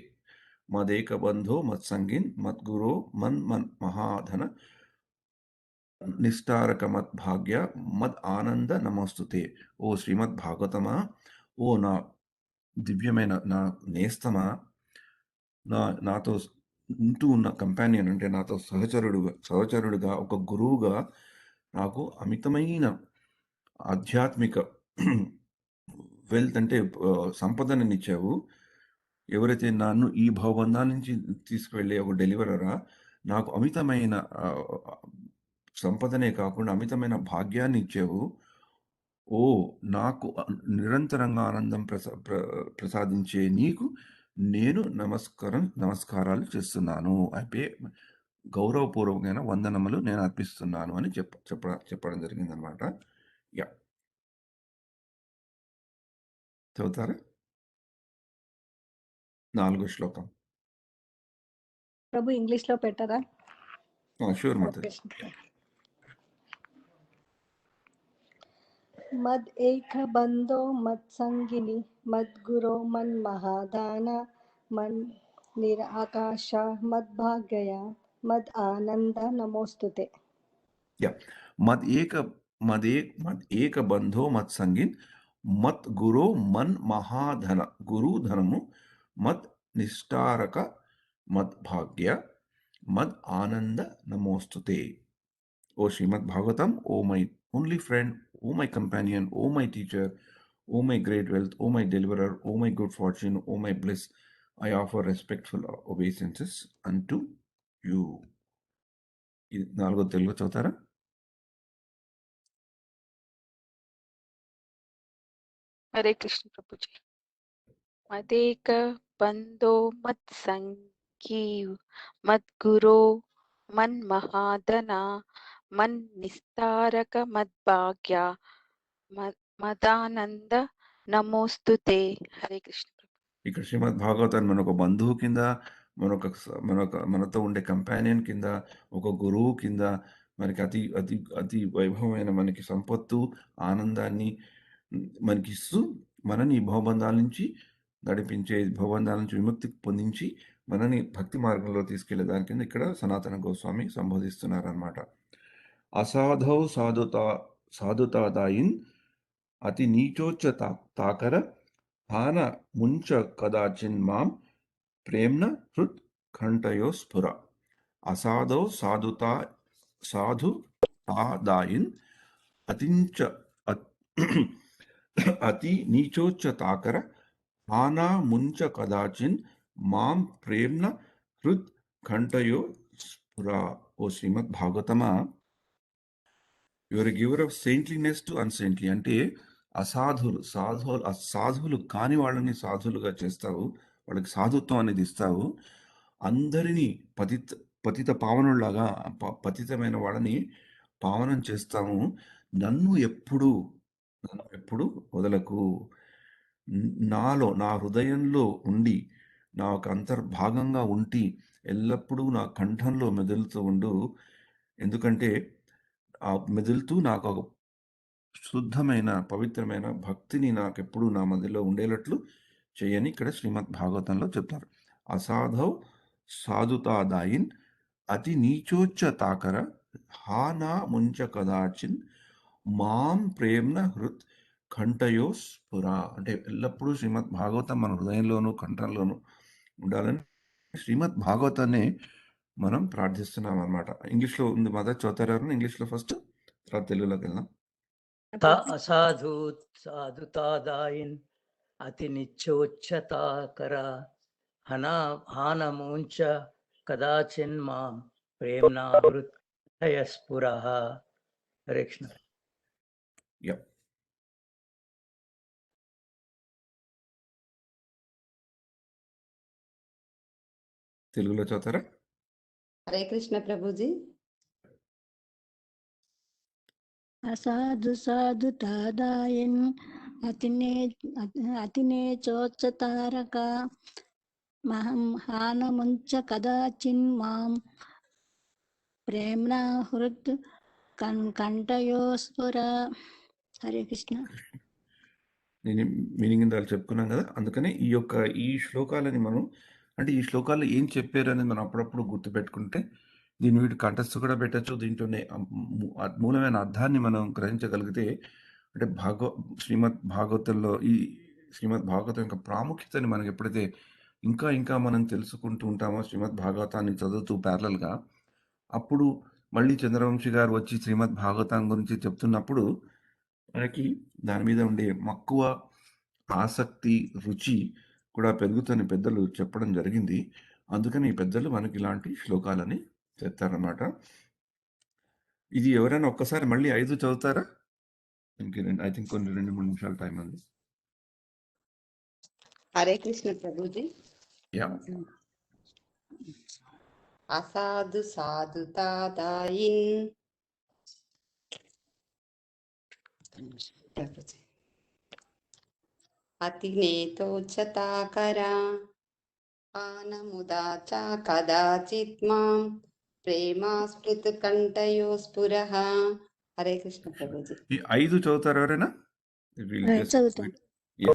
[SPEAKER 1] మదేక బంధో మత్సంగిన్ మద్గురో మన్ మహాధన నిస్తారక మద్భాగ్య మద్ ఆనంద నమోస్తుతే. ఓ శ్రీమద్ భాగవతమా, ఓ నా దివ్యమైన నా నేస్తమా, నాతో ఉంటూ ఉన్న కంపానియన్, అంటే నాతో సహచరుడుగా ఒక గురువుగా నాకు అమితమైన ఆధ్యాత్మిక వెల్త్ అంటే సంపదనిచ్చావు. ఎవరైతే నన్ను ఈ భవబంధాల నుంచి తీసుకువెళ్ళే ఒక డెలివరరా, నాకు అమితమైన సంపదనే కాకుండా అమితమైన భాగ్యాన్ని ఇచ్చావు. ఓ నాకు నిరంతరంగా ఆనందం ప్రసాదించే నీకు నేను నమస్కారాలు చేస్తున్నాను. అయితే గౌరవపూర్వకమైన వందనములు నేను అర్పిస్తున్నాను అని చెప్పడం జరిగింది అనమాట. యా, చదువుతారా? 4వ శ్లోకం.
[SPEAKER 4] ప్రభు ఇంగ్లీష్ లో పెట్టరా?
[SPEAKER 1] షూర్ మాతాజీ.
[SPEAKER 4] మద్ ఏక బంధో మత్సంగిని మద్గురో మన్మహాదాన మన్ నిరాకాశ మద్భాగ్యయ మద్ ఆనంద నమోస్తుతే.
[SPEAKER 1] యా, మద్ ఏక బంధో మత్సంగిన్ మత్ గురో మన్ మహాధన. గురు ధనము. మద్ నిష్టారక మద్భాగ్య మద్ ఆనంద నమోస్తుతే. O Shrimad Bhagavatam, O my only friend, O my companion, O my teacher, O my great wealth, O my deliverer, O my good fortune, O my bless, I offer respectful obeisances unto you. ఇది 4వ తెలుగు చదువుతారా?
[SPEAKER 8] హరే కృష్ణ ప్రభుజీ. మదేక బంధో మత్సంగీ మద్గురో మన్మహాధన మన్నిస్తారక మద్భాగ్య మదానంద నమోస్తుతే. హరే కృష్ణ.
[SPEAKER 1] ఇక్కడ శ్రీమద్ భాగవతాన్ని మన ఒక బంధువు కింద, మనతో ఉండే కంపానియన్ కింద, ఒక గురువు కింద, మనకి అతి అతి అతి వైభవమైన మనకి సంపత్తు, ఆనందాన్ని మనకిస్తూ మనని భవబంధాల నుంచి నడిపించే, భవబంధాల నుంచి విముక్తి పొందించి మనని భక్తి మార్గంలో తీసుకెళ్లే దాని కింద ఇక్కడ సనాతన గోస్వామి సంబోధిస్తున్నారన్నమాట. అసాధౌ సాధుతాదాయిన్ అతి నీచోచ్చ తాకర హాన ముంచ కదాచిన్ మాం ప్రేమ్న హృత్ కంఠయో స్ఫుర. అసాధౌ సాధుతాదాయిన్ అతి నీచోచ్చ తాకర హానా ముంచ కదాచిన్ మాం ప్రేమ్న హృత్ కంఠయో స్ఫురా. ఓ శ్రీమద్ భాగవతమా, యువర్ గివర్ ఆఫ్ సెయింట్లీనెస్ టు అన్సెయింట్లీ. అంటే అసాధువులు కాని వాళ్ళని సాధువులుగా చేస్తావు, వాళ్ళకి సాధుత్వం అనేది ఇస్తావు. అందరినీ పతిత పావనుల్లాగా పతితమైన వాళ్ళని పావనం చేస్తాము. నన్ను ఎప్పుడు వదలకు. నా హృదయంలో ఉండి, నా ఒక అంతర్భాగంగా ఉండి, ఎల్లప్పుడూ నా కంఠంలో మెదులుతూ ఉండు. ఎందుకంటే మెదులుతూ నాకు ఒక శుద్ధమైన పవిత్రమైన భక్తిని నాకెప్పుడు నా మధ్యలో ఉండేటట్లు చేయని ఇక్కడ శ్రీమద్ భాగవతంలో చెప్తారు. అసాధవ్ సాధుతాదాయిన్ అతి నీచోచ్చ తాకర హానా ముంచ కదాచిన్ మాం ప్రేమ్న హృత్ కంఠయో స్ఫురా. అంటే ఎల్లప్పుడూ శ్రీమద్ భాగవతం మన హృదయంలోనూ కంఠంలోనూ ఉండాలని శ్రీమద్ భాగవతాన్ని మనం ప్రార్థిస్తున్నాం అనమాట. ఇంగ్లీష్లో ఉంది మదర్, చదువుతారు ఇంగ్లీష్లో ఫస్ట్, తర్వాత తెలుగులోకి వెళ్దాం.
[SPEAKER 3] సాధుతాదాయిన్ అతి నిచ్చోచ్చతాకర హానమూంచ కదాచిన్ మాం ప్రేమ్నా హృదయస్ఫురః. హరే కృష్ణ.
[SPEAKER 1] తెలుగులో చదువుతారా?
[SPEAKER 11] హరే కృష్ణ ప్రభుజీ.
[SPEAKER 4] అసాధు సాధు తాదాయన్ అతినే చోచ్చతారక మహం హానముంచ కదాచిన్ మాం ప్రేమ్నా హృత్ కంఠయోస్ఫుర. హరే కృష్ణ.
[SPEAKER 1] నేను మీనింగ్ ఇందాక చెప్పుకున్నాం కదా, అందుకనే ఈ శ్లోకాలని మనం, అంటే ఈ శ్లోకాల్లో ఏం చెప్పారు అనేది మనం అప్పుడప్పుడు గుర్తుపెట్టుకుంటే దీన్ని వీటి కంటెస్ట్ కూడా పెట్టచ్చు. దీంట్లోనే మూలమైన అర్థాన్ని మనం గ్రహించగలిగితే, అంటే శ్రీమద్ భాగవతంలో ఈ శ్రీమద్ భాగవతం యొక్క ప్రాముఖ్యతని మనకి ఎప్పుడైతే ఇంకా మనం తెలుసుకుంటూ ఉంటామో, శ్రీమద్ భాగవతాన్ని చదువుతూ ప్యారలల్గా, అప్పుడు మళ్ళీ చంద్రవంశీ గారు వచ్చి శ్రీమద్ భాగవతం గురించి చెప్తున్నప్పుడు మనకి దాని మీద ఉండే మక్కువ, ఆసక్తి, రుచి కూడా పెరుగుతని పెద్దలు చెప్పడం జరిగింది. అందుకని ఈ పెద్దలు మనకి ఇలాంటి శ్లోకాలని చెప్తారనమాట. ఇది ఎవరైనా ఒక్కసారి మళ్ళీ 5 చదువుతారా? ఐ థింక్ కొన్ని 2-3 నిమిషాల టైం ఉంది.
[SPEAKER 11] హరే కృష్ణ ప్రభుజీ. అసాధు సాధుతాదాయిన్ అతి నేతోచ్చతాకరా ఆనముదాచ కదాచిత్ మాం ప్రేమాస్మృత కంఠయో స్ఫురః. హరే కృష్ణ ప్రభుజీ.
[SPEAKER 1] ఈ 5 చదువుతారు ఎవరైనా?
[SPEAKER 4] చదువుతాను.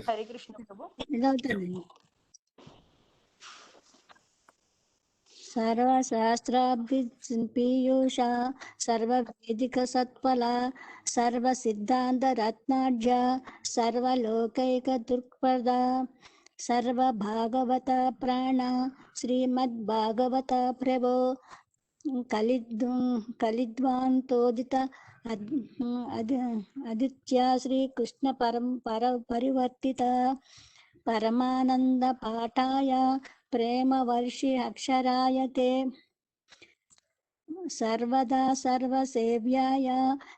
[SPEAKER 7] హరే కృష్ణ ప్రభు.
[SPEAKER 4] చదువుతానండి. సర్వశాస్త్రాభిపీయూష సర్వవేదిక సత్ఫల సర్వసిద్ధాంత రత్నాఢ్య సర్వలోకైక దృక్పద సర్వభాగవత ప్రాణ శ్రీమద్భాగవత ప్రభో కలిద్వాంతోదిత ఆదిత్య శ్రీకృష్ణ పరివర్తిత పరమానంద పాఠాయ ప్రేమ వర్షి అక్షరాయతే సర్వదా సర్వసేవ్యాయ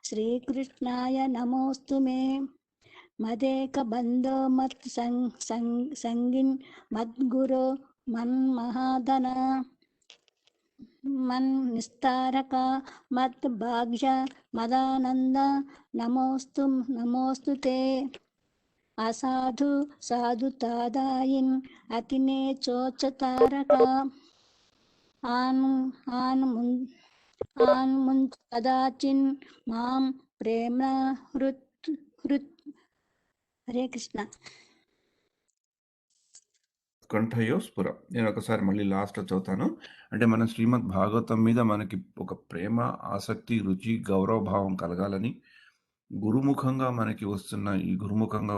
[SPEAKER 4] శ్రీకృష్ణాయ నమోస్తు మే. మదేక బంధో మత్ సంగిన్ మద్గురో మన్మహాధన మన్ నిస్తారక మత్ భాగ్య మదానంద నమోస్తు తే. అసాధు సాధుతాదాయిన్ అతినే చోచ్చతారక ఆన్ముంచ కదాచిన్ మాం ప్రేమ హృత్. హరే కృష్ణ.
[SPEAKER 1] కంఠయో స్ఫుర. నేను ఒకసారి మళ్ళీ లాస్ట్లో చదువుతాను. అంటే మన శ్రీమద్ భాగవతం మీద మనకి ఒక ప్రేమ, ఆసక్తి, రుచి, గౌరవభావం కలగాలని గురుముఖంగా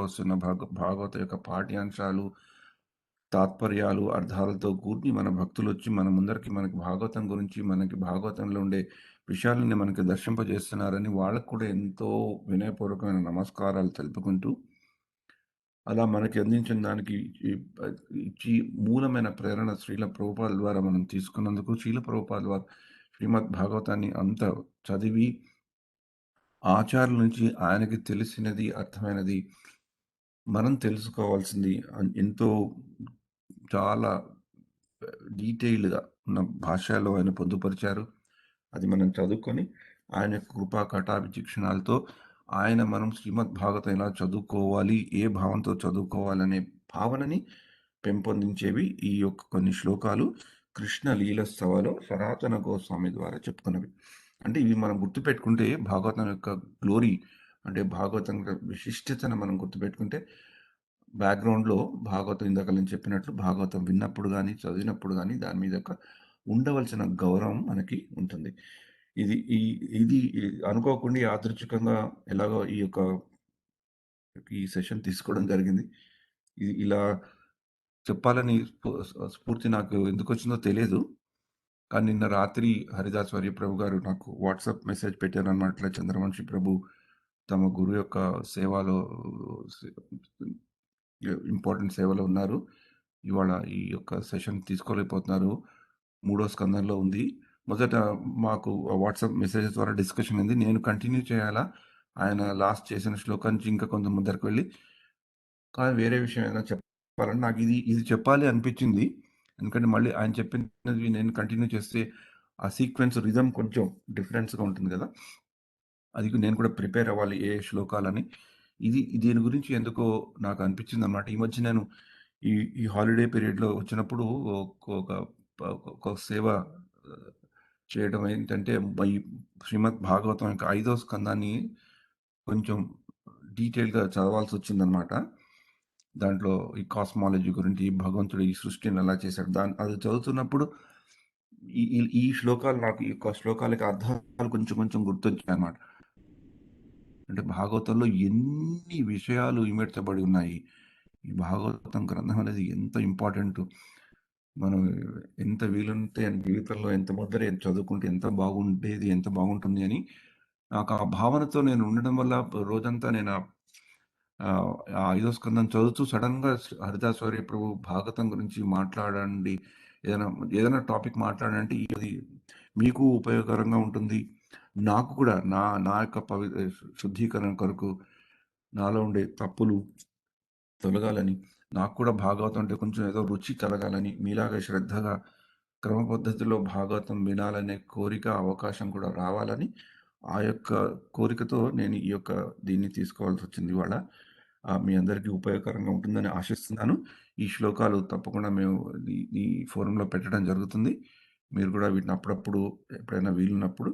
[SPEAKER 1] వస్తున్న భాగవత యొక్క పాఠ్యాంశాలు, తాత్పర్యాలు, అర్థాలతో కూడి మన భక్తులు వచ్చి మన ముందరికి మనకి భాగవతం గురించి, మనకి భాగవతంలో ఉండే విషయాలని మనకి దర్శింపజేస్తున్నారని వాళ్ళకు కూడా ఎంతో వినయపూర్వకమైన నమస్కారాలు తెలుపుకుంటూ, అలా మనకి అందించిన దానికి ఇచ్చి మూలమైన ప్రేరణ శ్రీల ప్రభుపాదుల ద్వారా మనం తీసుకున్నందుకు శ్రీల ప్రభుపాదుల వారు శ్రీమద్ భాగవతాన్ని అంత చదివి ఆచార్యుల నుంచి ఆయనకి తెలిసినది, అర్థమైనది మనం తెలుసుకోవాల్సింది ఎంతో చాలా డీటెయిల్డ్‌గా ఉన్న భాషలో ఆయన పొందుపరిచారు. అది మనం చదువుకొని ఆయన యొక్క కృపా కటాభిషిక్షణాలతో మనం శ్రీమద్ భాగవతం ఎలా చదువుకోవాలి, ఏ భావంతో చదువుకోవాలనే భావనని పెంపొందించేవి ఈ యొక్క కొన్ని శ్లోకాలు కృష్ణ లీలస్తవలో సనాతన గోస్వామి ద్వారా చెప్పుకున్నవి. అంటే ఇవి మనం గుర్తుపెట్టుకుంటే భాగవతం యొక్క గ్లోరీ అంటే భాగవతం యొక్క విశిష్టతను మనం గుర్తుపెట్టుకుంటే బ్యాక్‌గ్రౌండ్‌లో భాగవతం ఇందాక నేను చెప్పినట్లు భాగవతం విన్నప్పుడు గాని, చదివినప్పుడు గాని దాని మీద ఒక ఉండవలసిన గౌరవం మనకి ఉంటుంది. ఇది ఈ ఇది అనుకోకుండా యాదృచ్ఛికంగా ఎలాగో ఈ సెషన్ తీసుకోవడం జరిగింది. ఇలా చెప్పాలని స్ఫూర్తి నాకు ఎందుకొచ్చిందో తెలియదు. కానీ నిన్న రాత్రి హరిదాస్ వర్య ప్రభు గారు నాకు వాట్సాప్ మెసేజ్ పెట్టారనమాట. ఇట్లా చంద్రవంశి ప్రభు తమ గురువు యొక్క సేవలో ఇంపార్టెంట్ సేవలో ఉన్నారు. ఇవాళ ఈ యొక్క సెషన్ తీసుకోలేకపోతున్నారు. 3వ స్కందంలో ఉంది. మొదట మాకు వాట్సాప్ మెసేజెస్ ద్వారా డిస్కషన్ అయింది. నేను కంటిన్యూ చేయాలా? ఆయన లాస్ట్ చేసిన శ్లోకం నుంచి ఇంకా కొంత ముందరకు వెళ్ళి కానీ వేరే విషయం ఏదైనా చెప్పాలంటే నాకు ఇది చెప్పాలి అనిపించింది. ఎందుకంటే మళ్ళీ ఆయన చెప్పినది నేను కంటిన్యూ చేస్తే ఆ సీక్వెన్స్ రిథమ్ కొంచెం డిఫరెన్స్‌గా ఉంటుంది గదా! అది నేను కూడా ప్రిపేర్ అవ్వాలి ఏ శ్లోకాలని. దీని గురించి ఎందుకో నాకు అనిపించిందనమాట. ఈ మధ్య నేను ఈ హాలిడే పీరియడ్‌లో వచ్చినప్పుడు ఒక ఒక సేవ చేయడం ఏంటంటే ఈ శ్రీమద్ భాగవతం యొక్క 5వ స్కందాన్ని కొంచెం డీటెయిల్‌గా చదవాల్సొచ్చిందనమాట. దాంట్లో ఈ కాస్మాలజీ గురించి, భగవంతుడు ఈ సృష్టిని ఎలా చేశాడు, అది చదువుతున్నప్పుడు ఈ శ్లోకాలు నాకు ఈ యొక్క శ్లోకాలకి అర్థాలు కొంచెం కొంచెం గుర్తొచ్చాయన్నమాట. అంటే భాగవతంలో ఎన్ని విషయాలు ఇమిడ్చబడి ఉన్నాయి. ఈ భాగవతం గ్రంథం అనేది ఎంత ఇంపార్టెంట్. మనం ఎంత వీలుంటే జీవితంలో ఎంత ముద్దర చదువుకుంటే ఎంత బాగుండేది, ఎంత బాగుంటుంది అని నాకు ఆ భావనతో నేను ఉండడం వల్ల రోజంతా నేను ఆ 5వ స్కందం చదువుతూ సడన్‌గా హరిదాస్ వారి ప్రభు భాగవతం గురించి మాట్లాడండి. ఏదైనా టాపిక్ మాట్లాడండి ఇది మీకు ఉపయోగకరంగా ఉంటుంది. నాకు కూడా నా యొక్క శుద్ధీకరణ కొరకు నాలో ఉండే తప్పులు తొలగాలని, నాకు కూడా భాగవతం అంటే కొంచెం ఏదో రుచి కలగాలని, మీలాగా శ్రద్ధగా క్రమ పద్ధతిలో భాగవతం వినాలనే కోరిక, అవకాశం కూడా రావాలని ఆ యొక్క కోరికతో నేను దీన్ని తీసుకోవాల్సొచ్చింది ఇవాళ. మీ అందరికీ ఉపయోగకరంగా ఉంటుందని ఆశిస్తున్నాను. ఈ శ్లోకాలు తప్పకుండా మేము ఈ ఫోరమ్‌లో పెట్టడం జరుగుతుంది. మీరు కూడా వీటిని అప్పుడప్పుడు ఎప్పుడైనా వీలున్నప్పుడు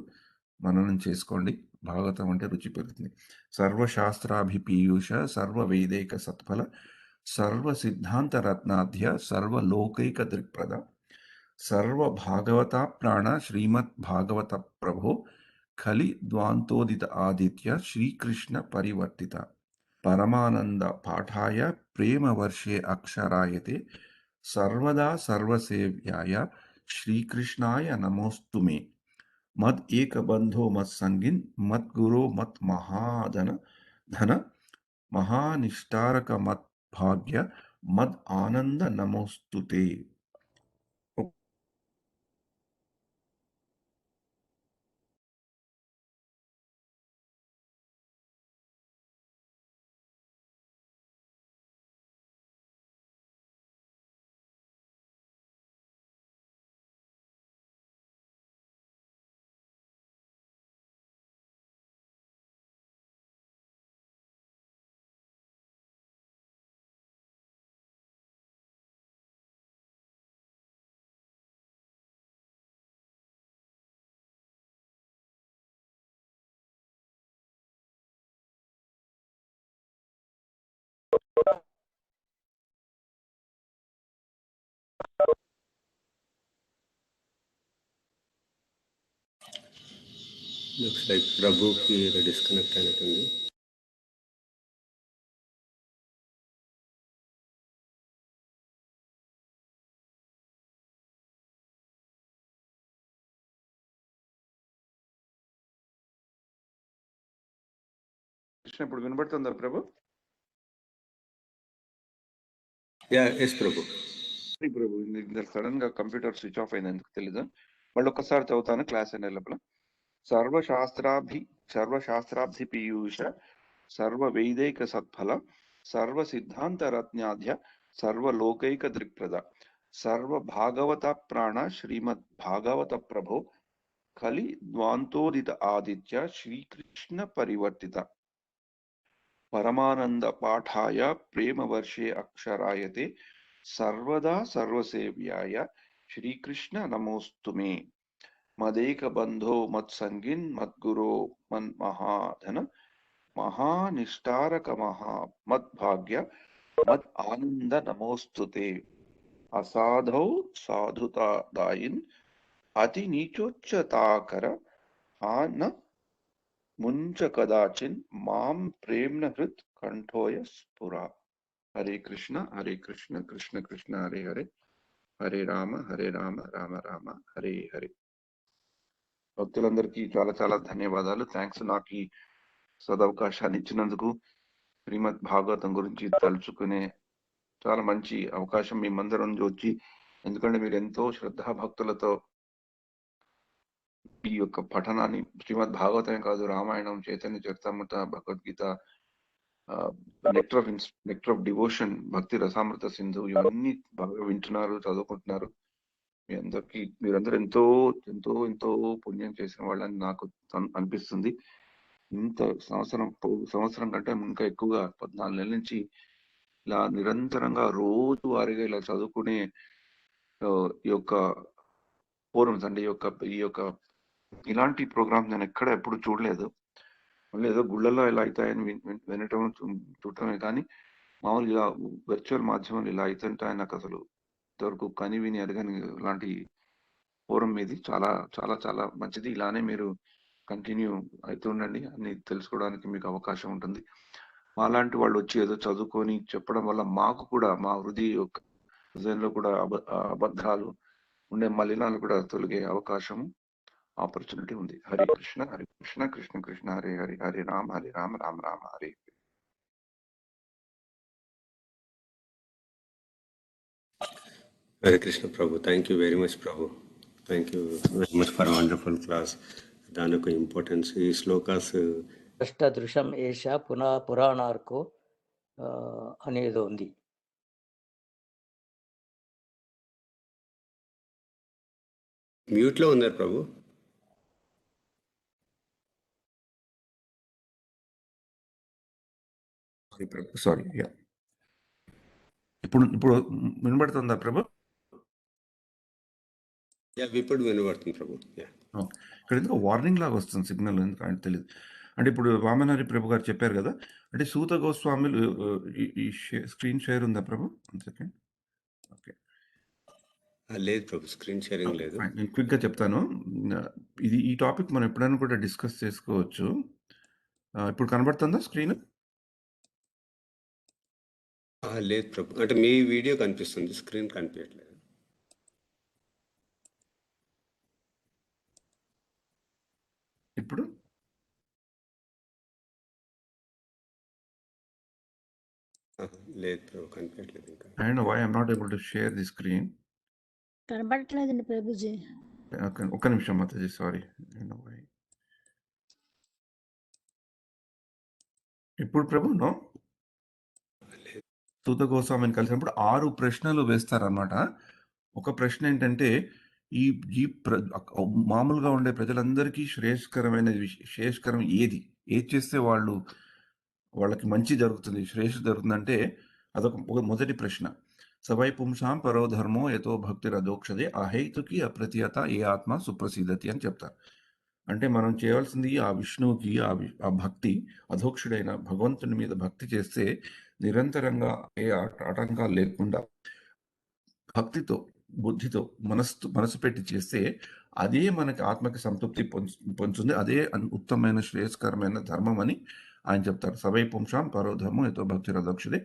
[SPEAKER 1] మననం చేసుకోండి. భాగవతం అంటే రుచి పెరుగుతుంది. సర్వశాస్త్రాభిపీయూష సర్వవేదైక సత్ఫల సర్వసిద్ధాంత రత్నాధ్య సర్వలోకైక దృక్పద సర్వభాగవత ప్రాణ శ్రీమద్ భాగవత ప్రభో ఖలి ద్వాంతోదిత ఆదిత్య శ్రీకృష్ణ పరివర్తిత పరమానంద పాఠాయ ప్రేమవర్షే అక్షరాయతే సర్వదా సర్వసేవ్యాయ శ్రీకృష్ణాయ నమోస్తు మే మద్ ఏక బంధో మత్సంగిన్ మద్గురో మత్ ధన మహానిష్టారక మత్ భాగ్య మద్ ఆనంద నమోస్తుతే.
[SPEAKER 12] Looks like Prabhuకి డిస్కనెక్ట్ అయినట్టుంది.
[SPEAKER 1] ఇప్పుడు వినబడుతుందా ప్రభు?
[SPEAKER 12] ఎస్ ప్రభు.
[SPEAKER 1] ప్రభు సడన్ గా కంప్యూటర్ స్విచ్ ఆఫ్ అయింది, ఎందుకు తెలీదు. మళ్ళీ ఒక్కసారి చదువుతాను క్లాస్ అయిన లోపల. సర్వశాస్త్రాబ్ధి పీయూష సర్వ వైదైక సత్ఫల సర్వ సిద్ధాంత రత్నాధ్య సర్వలోకైక దృక్ప్రద సర్వ భాగవత ప్రాణ శ్రీమద్ భాగవత ప్రభో కలి ద్వాంతోదిత ఆదిత్య శ్రీకృష్ణ పరివర్తిత పరమానంద పాఠాయ ప్రేమ వర్షే అక్షరాయతే సర్వదా సర్వసేవ్యాయ శ్రీకృష్ణ నమోస్తుమే మదేక బంధో మత్సంగిన్ మద్గురో మన్మహాధన మహానిష్టారక మద్భాగ్య మద్ ఆనంద నమోస్తుతే అసాధౌ సాధుతాదాయిన్ అతి నీచోచ్చతాకర ఆన ముంచ కదాచిన్ మాం ప్రేమ్న హృత్ కంఠోయ స్ఫురా. హరే కృష్ణ కృష్ణ కృష్ణ హరే హరే హరే రామ రామ రామ హరే హరే. భక్తులందరికీ చాలా చాలా ధన్యవాదాలు. థ్యాంక్స్ నాకు ఈ సదవకాశాన్ని ఇచ్చినందుకు. శ్రీమద్ భాగవతం గురించి తలుచుకునే చాలా మంచి అవకాశం మీ మందరం నుంచి వచ్చి, ఎందుకంటే మీరు ఎంతో శ్రద్ధా భక్తులతో ఈ యొక్క పఠనాన్ని, శ్రీమద్ భాగవతమే కాదు, Ramayanam, Chaitanya Charitamrita, Bhagavad Gita, nectar of devotion, భక్తి రసామృత సింధు, ఇవన్నీ బాగా వింటున్నారు, చదువుకుంటున్నారు. మీరందరూ ఎంతో ఎంతో ఎంతో పుణ్యం చేసిన వాళ్ళని నాకు అనిపిస్తుంది. ఇంత సంవత్సరం కంటే ఇంకా ఎక్కువగా 14 నెలల నుంచి ఇలా నిరంతరంగా రోజు వారిగా ఇలా చదువుకునే ఈ యొక్క ఫోరమ్స్ అంటే ఈ యొక్క ఇలాంటి ప్రోగ్రామ్స్ నేను ఎక్కడ ఎప్పుడు చూడలేదు. మళ్ళీ ఏదో గుళ్ళల్లో ఇలా అవుతాయని వినటం చూడటమే కానీ మామూలు ఇలా వర్చువల్ మాధ్యమాలు ఇలా అవుతుంటాయని నాకు అసలు ఇంతవరకు కని విని అడగని ఇలాంటి ఫోరం ఇది చాలా చాలా చాలా మంచిది. ఇలానే మీరు కంటిన్యూ అవుతూ ఉండండి, అన్ని తెలుసుకోవడానికి మీకు అవకాశం ఉంటుంది. మాలాంటి వాళ్ళు వచ్చి ఏదో చదువుకొని చెప్పడం వల్ల మాకు కూడా మా హృదయంలో కూడా అబద్ధాలు ఉండే మలినాలు కూడా తొలగే అవకాశం, ఆపర్చునిటీ ఉంది. హరే కృష్ణ కృష్ణ కృష్ణ హరే హరే హరే రామ రామ రామ హరే.
[SPEAKER 12] హరే కృష్ణ ప్రభు. థ్యాంక్ యూ వెరీ మచ్ ప్రభు. Thank you very much for wonderful class. దాని యొక్క ఇంపార్టెన్స్ ఈ శ్లోకాస్
[SPEAKER 3] దృశం ఏష పురాణార్కో అనేది ఉంది.
[SPEAKER 12] మ్యూట్ లో ఉన్నారు ప్రభు.
[SPEAKER 1] సారీ, ఇప్పుడు వినబడుతుందా ప్రభు?
[SPEAKER 12] ఇప్పుడు వినబడుతుంది ప్రభు.
[SPEAKER 1] ఇక్కడ ఎందుకు వార్నింగ్ లాగా వస్తుంది సిగ్నల్, ఎందుకంటే తెలియదు. అంటే ఇప్పుడు వామనహరి ప్రభు గారు చెప్పారు కదా, అంటే సూత గోస్వామిలు ఈ స్క్రీన్ షేర్ ఉందా ప్రభు? సెకండ్. ఓకే,
[SPEAKER 12] లేదు ప్రభు, స్క్రీన్ షేరింగ్ లేదు.
[SPEAKER 1] నేను క్విక్గా చెప్తాను. ఈ టాపిక్ మనం ఎప్పుడైనా కూడా డిస్కస్ చేసుకోవచ్చు. ఇప్పుడు కనబడుతుందా స్క్రీన్?
[SPEAKER 12] లేదు ప్రభు, అంటే మీ వీడియో కనిపిస్తుంది, స్క్రీన్ కనిపించట్లేదు.
[SPEAKER 1] ఇప్పుడు
[SPEAKER 12] లేదు ప్రభు, కనిపించట్లేదు ఇంకా.
[SPEAKER 1] I don't know why I'm not able to share the screen.
[SPEAKER 4] కనబడట్లేదండి Prabhuji.
[SPEAKER 1] ఒక్క నిమిషం మాతాజీ, సారీ. ఇప్పుడు ప్రభు నో సూత గోస్వామిని కలిసినప్పుడు 6 ప్రశ్నలు వేస్తారనమాట. ఒక ప్రశ్న ఏంటంటే ఈ మామూలుగా ఉండే ప్రజలందరికీ శ్రేయస్కరం ఏది చేస్తే వాళ్ళకి మంచి జరుగుతుంది, శ్రేయస్సు జరుగుతుందంటే అదొక మొదటి ప్రశ్న. సవై పుంసాం పరో ధర్మో యతో భక్తి రదోక్షదే అహైతుకి అప్రతియత ఏ ఆత్మ సుప్రసిద్ధతి అని చెప్తారు. అంటే మనం చేయవలసింది ఆ విష్ణువుకి ఆ భక్తి, అధోక్షుడైన భగవంతుని మీద భక్తి చేస్తే నిరంతరంగా ఏ ఆటంకాలు లేకుండా భక్తితో, బుద్ధితో, మనసు పెట్టి చేస్తే అదే మనకి ఆత్మకి సంతృప్తి పొందుతుంది. అదే ఉత్తమమైన శ్రేయస్కరమైన ధర్మం అని ఆయన చెప్తారు. సవై పుంసాం పరో ధర్మం ఎంతో భక్తి రదోక్షదే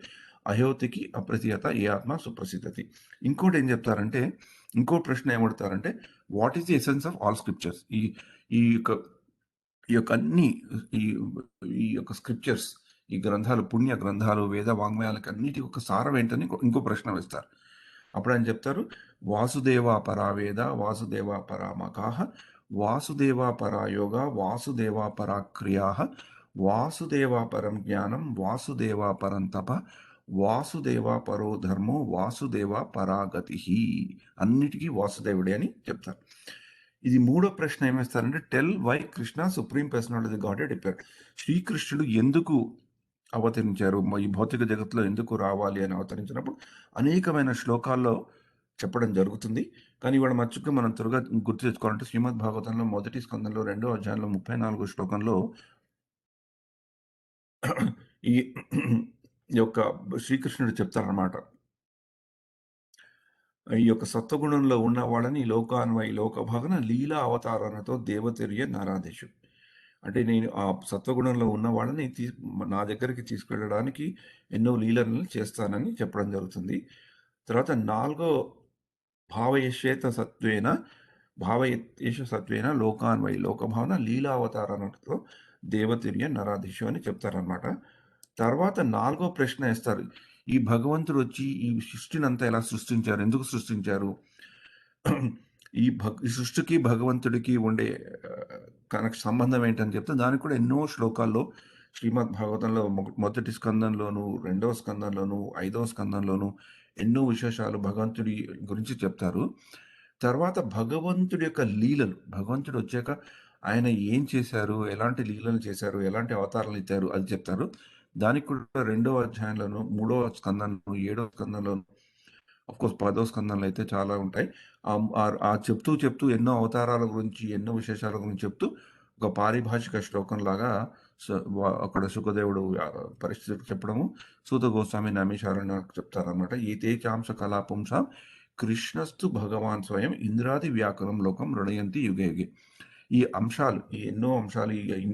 [SPEAKER 1] అహోతికి అప్రతియత ఏ ఆత్మ సుప్రసిద్ధతి. ఇంకోటి ఏం చెప్తారంటే, ఇంకో ప్రశ్న ఏమడతారంటే, what is the essence of all scriptures? ఈ యొక్క అన్ని ఈ యొక్క స్క్రిప్చర్స్ ఈ గ్రంథాలు పుణ్య గ్రంథాలు వేద వాంగ్మయాలకి అన్నిటికీ ఒక సారం ఏంటని ఇంకో ప్రశ్న వేస్తారు. అప్పుడు ఆయన చెప్తారు, వాసుదేవా పరా వేద వాసుదేవా పరా మకాహ వాసుదేవా పరా యోగ వాసుదేవా పరా క్రియా వాసుదేవా పరం జ్ఞానం వాసుదేవా పరం తప వాసుదేవా పరో ధర్మో వాసుదేవా పరాగతి. అన్నిటికీ వాసుదేవుడే అని చెప్తారు. ఇది మూడో ప్రశ్న ఏమేస్తారంటే, tell why Krishna supreme personality god చెప్పారు. శ్రీకృష్ణుడు ఎందుకు అవతరించారు, ఈ భౌతిక జగత్తులో ఎందుకు రావాలి అని అవతరించినప్పుడు అనేకమైన శ్లోకాల్లో చెప్పడం జరుగుతుంది. కానీ ఇవాళ మర్చిపోయి మనం త్వరగా గుర్తు తెచ్చుకోవాలంటే శ్రీమద్ భాగవతంలో మొదటి స్కందంలో 2వ అధ్యాయంలో 34వ శ్లోకంలో ఈ యొక్క శ్రీకృష్ణుడు చెప్తారనమాట, ఈ యొక్క సత్వగుణంలో ఉన్న వాళ్ళని లోకాన్వై లోకభాగన లీలా అవతారణతో దేవతెరియ నారాధేశు. అంటే నేను ఆ సత్వగుణంలో ఉన్న వాళ్ళని నా దగ్గరికి తీసుకెళ్ళడానికి ఎన్నో లీలలను చేస్తానని చెప్పడం జరుగుతుంది. తర్వాత 4వ భావయశ్చేత సత్వేన భావయేష సత్వేన లోకాన్వై లోకభావన లీలా అవతారణతో దేవతిర్య నరాధీశు అని చెప్తారనమాట. తర్వాత 4వ ప్రశ్న వేస్తారు, ఈ భగవంతుడు వచ్చి ఈ సృష్టిని అంతా ఎలా సృష్టించారు, ఎందుకు సృష్టించారు, ఈ సృష్టికి భగవంతుడికి ఉండే సంబంధం ఏంటని చెప్తే దానికి కూడా ఎన్నో శ్లోకాల్లో శ్రీమద్ భాగవతంలో మొదటి స్కందంలోను 2వ స్కందంలోను 5వ స్కందంలోను ఎన్నో విశేషాలు భగవంతుడి గురించి చెప్తారు. తర్వాత భగవంతుడి యొక్క లీలలు, భగవంతుడు వచ్చాక ఆయన ఏం చేశారు, ఎలాంటి లీలలు చేశారు, ఎలాంటి అవతారాలు ఇచ్చారు అది చెప్తారు. దానికి కూడా 2వ అధ్యాయంలోను 3వ స్కందంలోను 7వ స్కందంలోను అఫ్కోర్స్ 10వ స్కందంలో అయితే చాలా ఉంటాయి. ఆ చెప్తూ ఎన్నో అవతారాల గురించి ఎన్నో విశేషాల గురించి చెప్తూ ఒక పారిభాషిక శ్లోకం లాగా అక్కడ సుఖదేవుడు పరిస్థితి చెప్పడము, సూత గోస్వామి నమేశారని చెప్తారనమాట. ఈతే చాంస కళాపుంసాం కృష్ణస్తు భగవాన్ స్వయం ఇంద్రాది వ్యాకరం లోకం రుణయంతి యుగే యుగే. ఈ అంశాలు, ఈ ఎన్నో అంశాలు, ఈ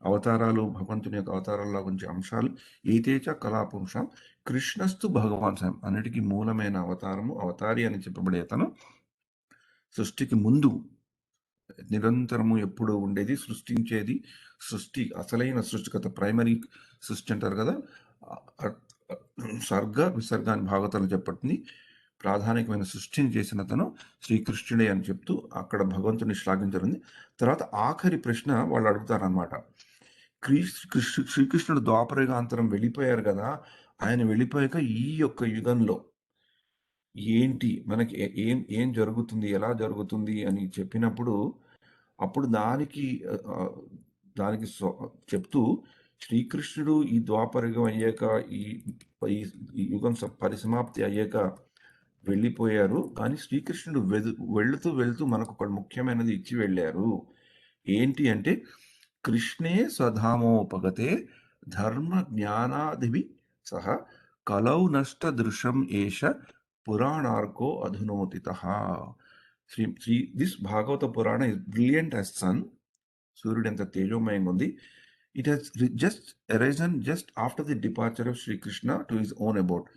[SPEAKER 1] అవతారాలు, భగవంతుని యొక్క అవతారాల గురించి అంశాలు, ఏతేచ కళాపుంసాం కృష్ణస్తు భగవాన్ స్వయం అన్నిటికీ మూలమైన అవతారము, అవతారి అని చెప్పబడే అతను సృష్టికి ముందు నిరంతరము ఎప్పుడు ఉండేది, సృష్టించేది, సృష్టి అసలైన సృష్టికత ప్రైమరీ సృష్టి అంటారు కదా, సర్గ విసర్గాన్ని భాగవతాలు చెప్పట్టింది. ప్రాధానికమైన సృష్టిని చేసిన అతను శ్రీకృష్ణుడే అని చెప్తూ అక్కడ భగవంతుని శ్లాఘించరింది. తర్వాత ఆఖరి ప్రశ్న వాళ్ళు అడుగుతారనమాట, శ్రీకృష్ణుడు ద్వాపరయుగాంతరం వెళ్ళిపోయారు కదా, ఆయన వెళ్ళిపోయాక ఈ యొక్క యుగంలో ఏంటి మనకి ఏం జరుగుతుంది, ఎలా జరుగుతుంది అని చెప్పినప్పుడు అప్పుడు దానికి చెప్తూ శ్రీకృష్ణుడు ఈ ద్వాపరయుగం అయ్యాక ఈ యుగం పరిసమాప్తి అయ్యాక వెళ్ళిపోయారు, కానీ శ్రీకృష్ణుడు వెళుతూ మనకు ఒక ముఖ్యమైనది ఇచ్చి వెళ్ళారు. ఏంటి అంటే, కృష్ణే స్వధామోపగతే ధర్మ జ్ఞానాదిభి సహ కలౌ నష్ట దృశ్యం ఏష పురాణార్కో అధునోతిత. దిస్ భాగవత పురాణ ఇస్ బ్రిలియంట్ యాజ్ సన్. సూర్యుడు ఎంత తేజోమయంగా ఉంది. It has just arisen just after the departure of Srikrishna to his own abode.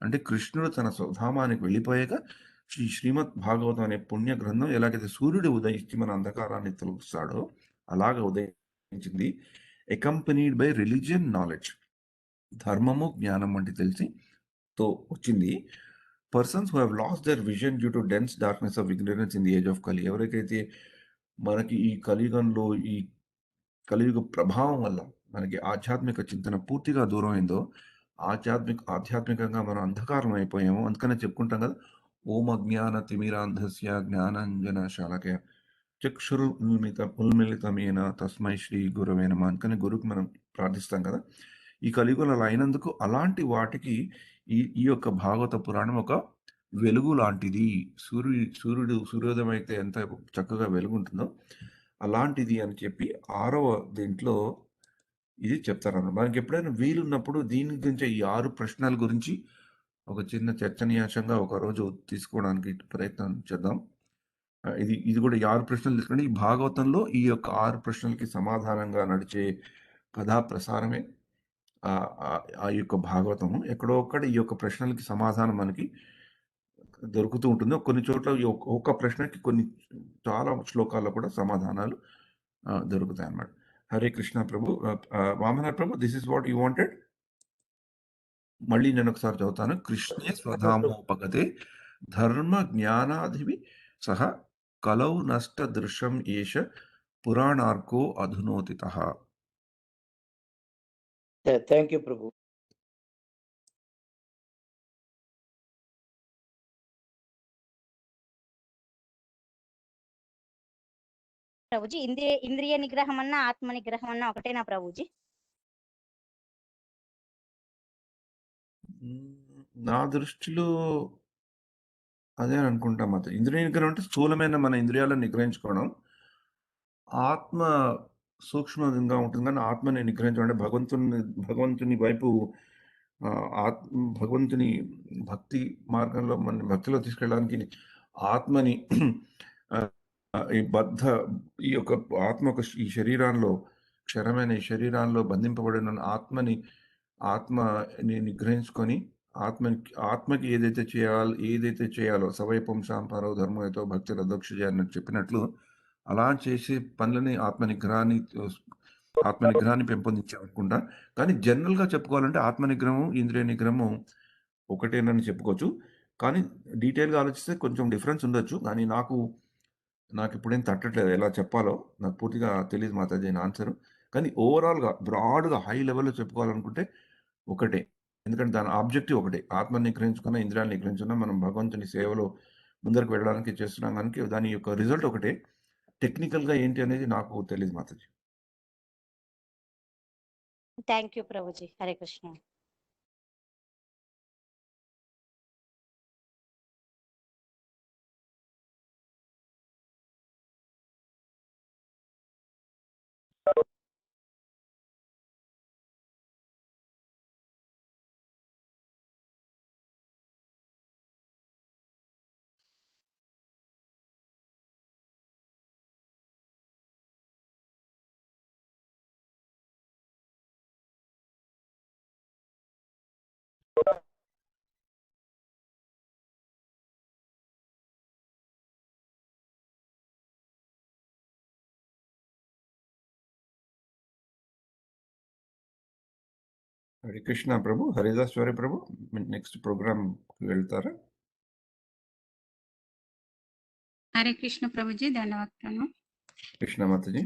[SPEAKER 1] అంటే కృష్ణుడు తన స్వధామానికి వెళ్ళిపోయాక శ్రీమద్ భాగవతం అనే పుణ్య గ్రంథం ఎలాగైతే సూర్యుడు ఉదయించి మన అంధకారాన్ని తొలగిస్తాడో అలాగ ఉదయించింది. అకంపెనీడ్ బై రిలీజియన్ నాలెడ్జ్, ధర్మము జ్ఞానం వంటి తెలిసితో వచ్చింది. Persons who have lost their vision due to dense darkness of ignorance in the age of Kali. ఎవరికైతే మనకి ఈ కలియుగంలో ఈ కలియుగ ప్రభావం వల్ల మనకి ఆధ్యాత్మిక చింతన పూర్తిగా దూరం అయిందో, ఆధ్యాత్మికంగా మనం అంధకారం అయిపోయాము. అందుకనే చెప్పుకుంటాం కదా, ఓం అజ్ఞాన తిమిరాంధస్య జ్ఞానాంజన శాలకయ చక్షురు ఉన్మిళితమైన తస్మై శ్రీ గురవే నమః. అందుకని గురువుకి మనం ప్రార్థిస్తాం కదా. ఈ కలియుగంలో అలా అయినందుకు అలాంటి వాటికి ఈ యొక్క భాగవత పురాణం ఒక వెలుగు లాంటిది. సూర్యోదయం అయితే ఎంత చక్కగా వెలుగుంటుందో అలాంటిది అని చెప్పి 6వ దీంట్లో ఇది చెప్తారన్నమాట. మనకి ఎప్పుడైనా వీలున్నప్పుడు దీని గురించి ఈ 6 ప్రశ్నల గురించి ఒక చిన్న చర్చనీయాంశంగా ఒకరోజు తీసుకోవడానికి ప్రయత్నం చేద్దాం. ఇది కూడా ఈ 6 ప్రశ్నలు తీసుకుంటే ఈ భాగవతంలో ఈ యొక్క 6 ప్రశ్నలకి సమాధానంగా నడిచే కథా ప్రసారమే ఆ యొక్క భాగవతము. ఎక్కడో ఒక్కడ ఈ యొక్క ప్రశ్నలకి సమాధానం మనకి దొరుకుతూ ఉంటుంది. కొన్ని చోట్ల ఒక్క ప్రశ్నకి కొన్ని చాలా శ్లోకాల్లో కూడా సమాధానాలు దొరుకుతాయి అన్నమాట. హరే కృష్ణ ప్రభు. వామన ప్రభు, this is what you wanted. మళ్ళీ నేను ఒకసారి చదువుతాను. కృష్ణే స్వధామోపగతే ధర్మ జ్ఞానాదివి సహ కలౌ నష్ట దృశ్యం ఏష పురాణార్కో అధునోతితః.
[SPEAKER 3] థ్యాంక్ యూ ప్రభు.
[SPEAKER 2] ప్రభుజీ ఇంద్రియ నిగ్రహం అన్నా ఆత్మ నిగ్రహం అన్నా ఒకటేనా ప్రభుజీ?
[SPEAKER 1] నా దృష్టిలో అదే అనుకుంటా మాత. ఇంద్రియ నిగ్రహం అంటే స్థూలమైన మన ఇంద్రియాలను నిగ్రహించుకోవడం. ఆత్మ సూక్ష్మంగా ఉంటుంది కానీ ఆత్మని నిగ్రహించడం అంటే భగవంతుని వైపు భగవంతుని భక్తి మార్గంలో మన భక్తిలో తీసుకెళ్ళడానికి ఆత్మని ఈ యొక్క ఆత్మ ఈ శరీరాల్లో క్షరమైన ఈ శరీరాల్లో బంధింపబడిన ఆత్మని నిగ్రహించుకొని ఆత్మకి ఏదైతే చేయాలో సవైపం శాంపారో ధర్మయతో భక్తి రదోక్ష అని చెప్పినట్లు అలా చేసే పనులని ఆత్మనిగ్రహాన్ని పెంపొందించాలనుకుంటా. కానీ జనరల్గా చెప్పుకోవాలంటే ఆత్మనిగ్రహం ఇంద్రియ నిగ్రహం ఒకటేనని చెప్పుకోవచ్చు. కానీ డీటెయిల్గా ఆలోచిస్తే కొంచెం డిఫరెన్స్ ఉండొచ్చు. కానీ నాకు ఇప్పుడేం తట్టట్లేదు ఎలా చెప్పాలో. నాకు పూర్తిగా తెలియదు మాతాజీ ఆన్సర్. కానీ ఓవరాల్గా బ్రాడ్గా హై లెవెల్లో చెప్పుకోవాలనుకుంటే ఒకటే. ఎందుకంటే దాని ఆబ్జెక్టివ్ ఒకటే. ఆత్మని నిగ్రహించుకున్న ఇంద్రియాలను నిగ్రహించుకున్న మనం భగవంతుని సేవలో ముందరకు వెళ్ళడానికి చేస్తున్నాం కనుక దాని యొక్క రిజల్ట్ ఒకటే. టెక్నికల్గా ఏంటి అనేది నాకు తెలియదు మాతాజీ.
[SPEAKER 2] Thank you Prabhuji. హరే కృష్ణ.
[SPEAKER 1] హరే కృష్ణ ప్రభు. హరిదాస్ వారి ప్రభు నెక్స్ట్ ప్రోగ్రామ్ వెళ్తారా?
[SPEAKER 5] హరే కృష్ణ ప్రభుజీ. ధన్యవాదాలు.
[SPEAKER 1] కృష్ణ మాతాజీ.